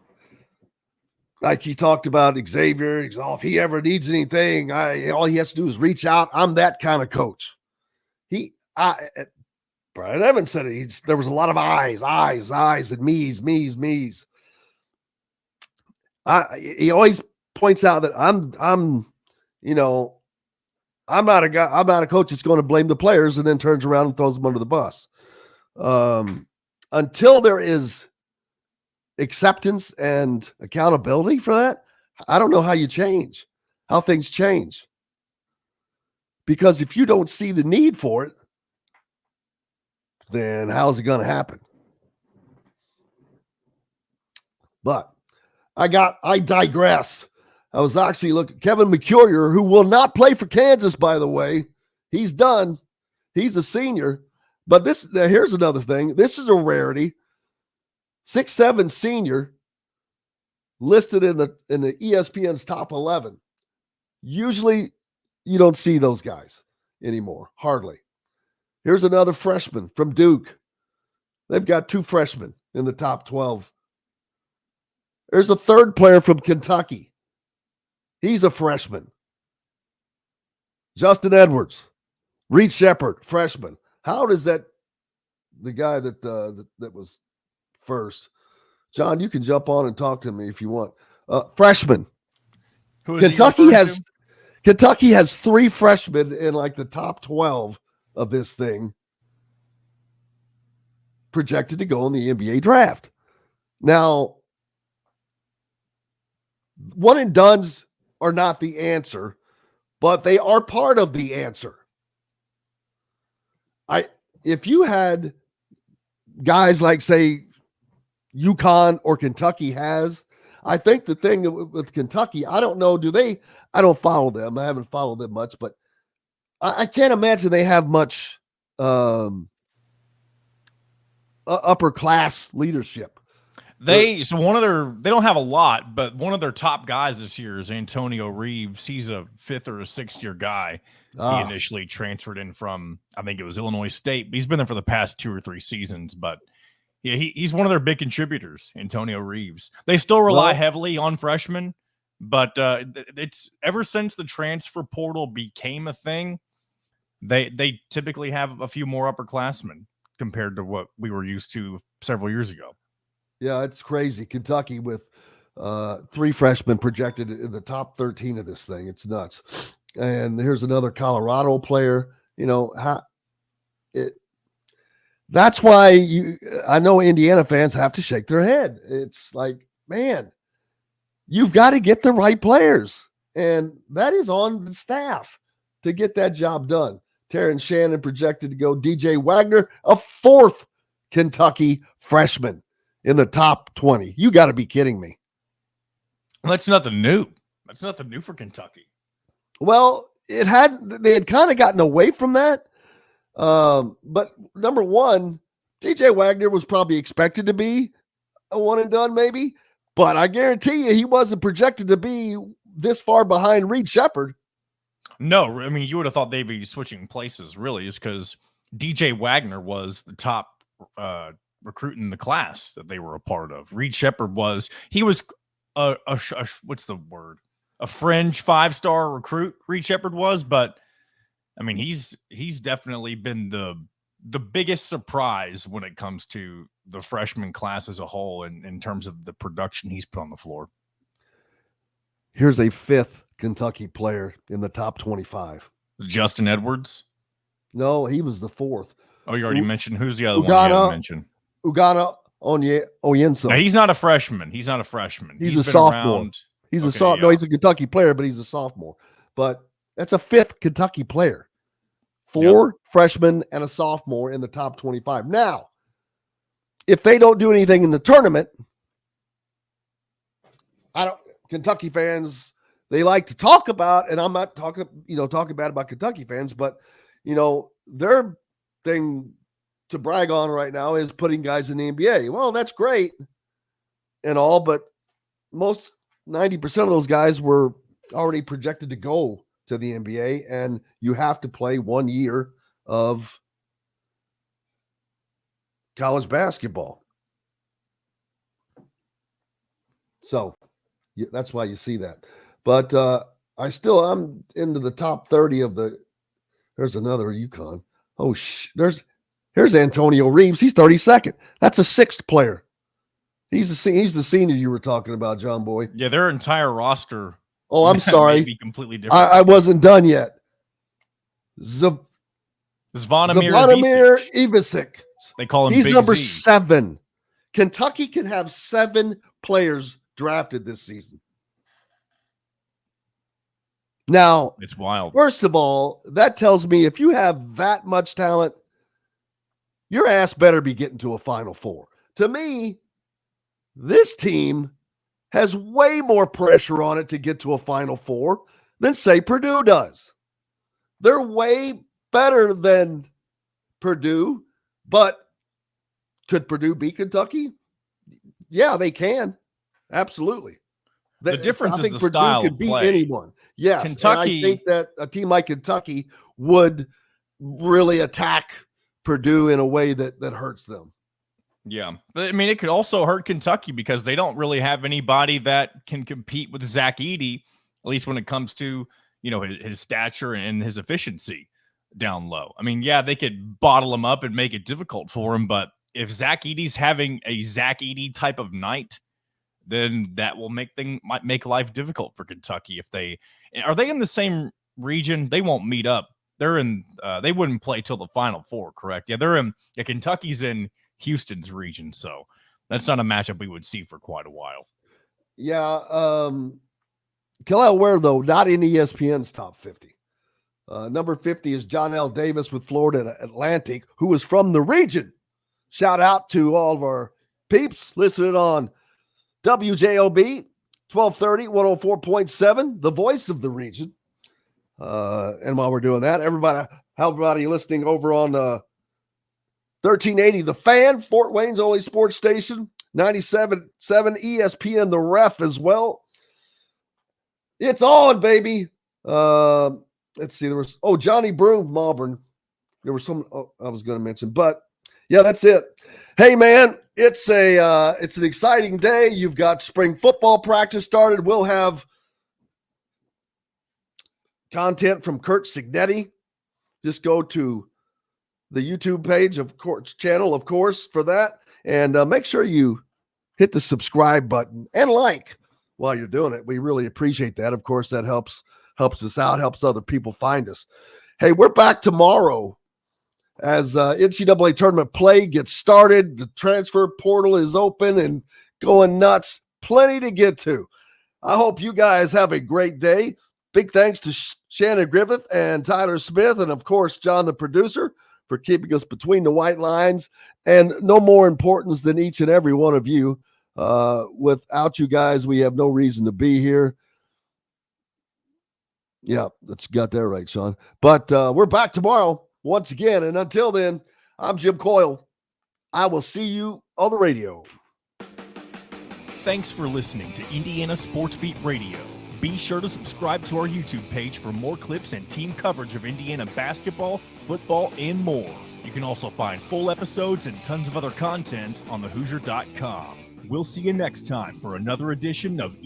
like he talked about Xavier, if he ever needs anything, all he has to do is reach out. I'm that kind of coach. Brian Evans said it. There was a lot of eyes, and me's. He always points out that I'm not a coach that's going to blame the players and then turns around and throws them under the bus. Until there is acceptance and accountability for that, I don't know how things change. Because if you don't see the need for it, then how's it going to happen? But I digress. I was actually looking, Kevin McCurrier, who will not play for Kansas, by the way. He's done. He's a senior. But here's another thing. This is a rarity. 6'7" senior listed in the ESPN's top 11. Usually you don't see those guys anymore. Hardly. Here's another freshman from Duke. They've got two freshmen in the top 12. There's a third player from Kentucky. He's a freshman. Justin Edwards, Reed Shepherd, freshman. How old is that? The guy that was first. John, you can jump on and talk to me if you want. Freshman. Kentucky has three freshmen in like the top 12 of this thing projected to go in the NBA draft. Now, one and dones are not the answer, but they are part of the answer. If you had guys like, say, UConn or Kentucky has, I think the thing with Kentucky, I don't know, I don't follow them. I haven't followed them much, but I can't imagine they have much upper class leadership. They don't have a lot, but one of their top guys this year is Antonio Reeves. He's a 5th or a 6th year guy. He initially transferred in from, I think it was Illinois State. He's been there for the past 2 or 3 seasons, but yeah, he's one of their big contributors, Antonio Reeves. They still rely heavily on freshmen, but it's ever since the transfer portal became a thing, they typically have a few more upperclassmen compared to what we were used to several years ago. Yeah, it's crazy. Kentucky with 3 freshmen projected in the top 13 of this thing. It's nuts. And here's another Colorado player. That's why I know Indiana fans have to shake their head. It's like, man, you've got to get the right players. And that is on the staff to get that job done. Terrence Shannon projected to go. DJ Wagner, a 4th Kentucky freshman in the top 20. You got to be kidding me. That's nothing new. That's nothing new for Kentucky. Well, they had kind of gotten away from that. But number one, DJ Wagner was probably expected to be a one and done maybe, but I guarantee you he wasn't projected to be this far behind Reed Sheppard. No, I mean, you would have thought they'd be switching places, really, is because DJ Wagner was the top recruit in the class that they were a part of. Reed Sheppard was what's the word? A fringe 5-star recruit, Reed Sheppard was, but I mean, he's definitely been the biggest surprise when it comes to the freshman class as a whole in terms of the production he's put on the floor. Here's a 5th Kentucky player in the top 25. Justin Edwards? No, he was the 4th. Oh, you already mentioned. Who's the other one you haven't mentioned? Ugana Onyenso. No, he's not a freshman. He's a sophomore. He's a Kentucky player, but he's a sophomore. But that's a 5th Kentucky player. 4 freshmen and a sophomore in the top 25. Now, if they don't do anything in the tournament, Kentucky fans, they like to talk about, and I'm not talking bad about Kentucky fans, but their thing to brag on right now is putting guys in the NBA. Well, that's great and all, but most 90% of those guys were already projected to go to the NBA, and you have to play 1 year of college basketball. So that's why you see that. But I'm into the top 30 of there's another UConn. Oh, here's Antonio Reeves. He's 32nd. That's a 6th player. He's the senior you were talking about, John Boy. Yeah, their entire roster. Oh, I'm sorry. May be completely different. I wasn't done yet. Zvonimir Ivisic. They call him He's Big number Z. 7. Kentucky can have 7 players drafted this season. Now, it's wild. First of all, that tells me if you have that much talent, your ass better be getting to a Final Four. To me, this team has way more pressure on it to get to a Final Four than, say, Purdue does. They're way better than Purdue, but could Purdue beat Kentucky? Yeah, they can. Absolutely. The difference is the Purdue style could of beat play. anyone. Yes, Kentucky. I think that a team like Kentucky would really attack Purdue in a way that hurts them. Yeah. But I mean, it could also hurt Kentucky because they don't really have anybody that can compete with Zach Edey, at least when it comes to, his stature and his efficiency down low. I mean, yeah, they could bottle him up and make it difficult for him, but if Zach Edey's having a Zach Edey type of night, then that will might make life difficult for Kentucky. Are they in the same region? They won't meet up. They're in. They wouldn't play till the Final Four, correct? Yeah, they're in. Yeah, Kentucky's in Houston's region, so that's not a matchup we would see for quite a while. Yeah, Kel'el Ware though not in ESPN's top 50. Number 50 is John L. Davis with Florida Atlantic, who is from the region. Shout out to all of our peeps listening on WJOB 1230 104.7, the voice of the region. And while we're doing that, everybody listening over on 1380 The Fan, Fort Wayne's only sports station, 97.7 ESPN The Ref as well. It's on, baby. Let's see. There was Johnny Broom from Auburn. There was some I was going to mention, but yeah, that's it. Hey man, it's an exciting day. You've got spring football practice started. We'll have content from Kurt Signetti. Just go to the YouTube page of course channel, of course, for that. And make sure you hit the subscribe button and like while you're doing it. We really appreciate that. Of course, that helps us out, helps other people find us. Hey, we're back tomorrow as NCAA tournament play gets started. The transfer portal is open and going nuts. Plenty to get to. I hope you guys have a great day. Big thanks to Shannon Griffith and Tyler Smith, and of course, John, the producer, for keeping us between the white lines. And no more importance than each and every one of you. Without you guys, we have no reason to be here. Yeah, that's got that right, Sean. But we're back tomorrow once again. And until then, I'm Jim Coyle. I will see you on the radio. Thanks for listening to Indiana Sports Beat Radio. Be sure to subscribe to our YouTube page for more clips and team coverage of Indiana basketball, football, and more. You can also find full episodes and tons of other content on thehoosier.com. We'll see you next time for another edition of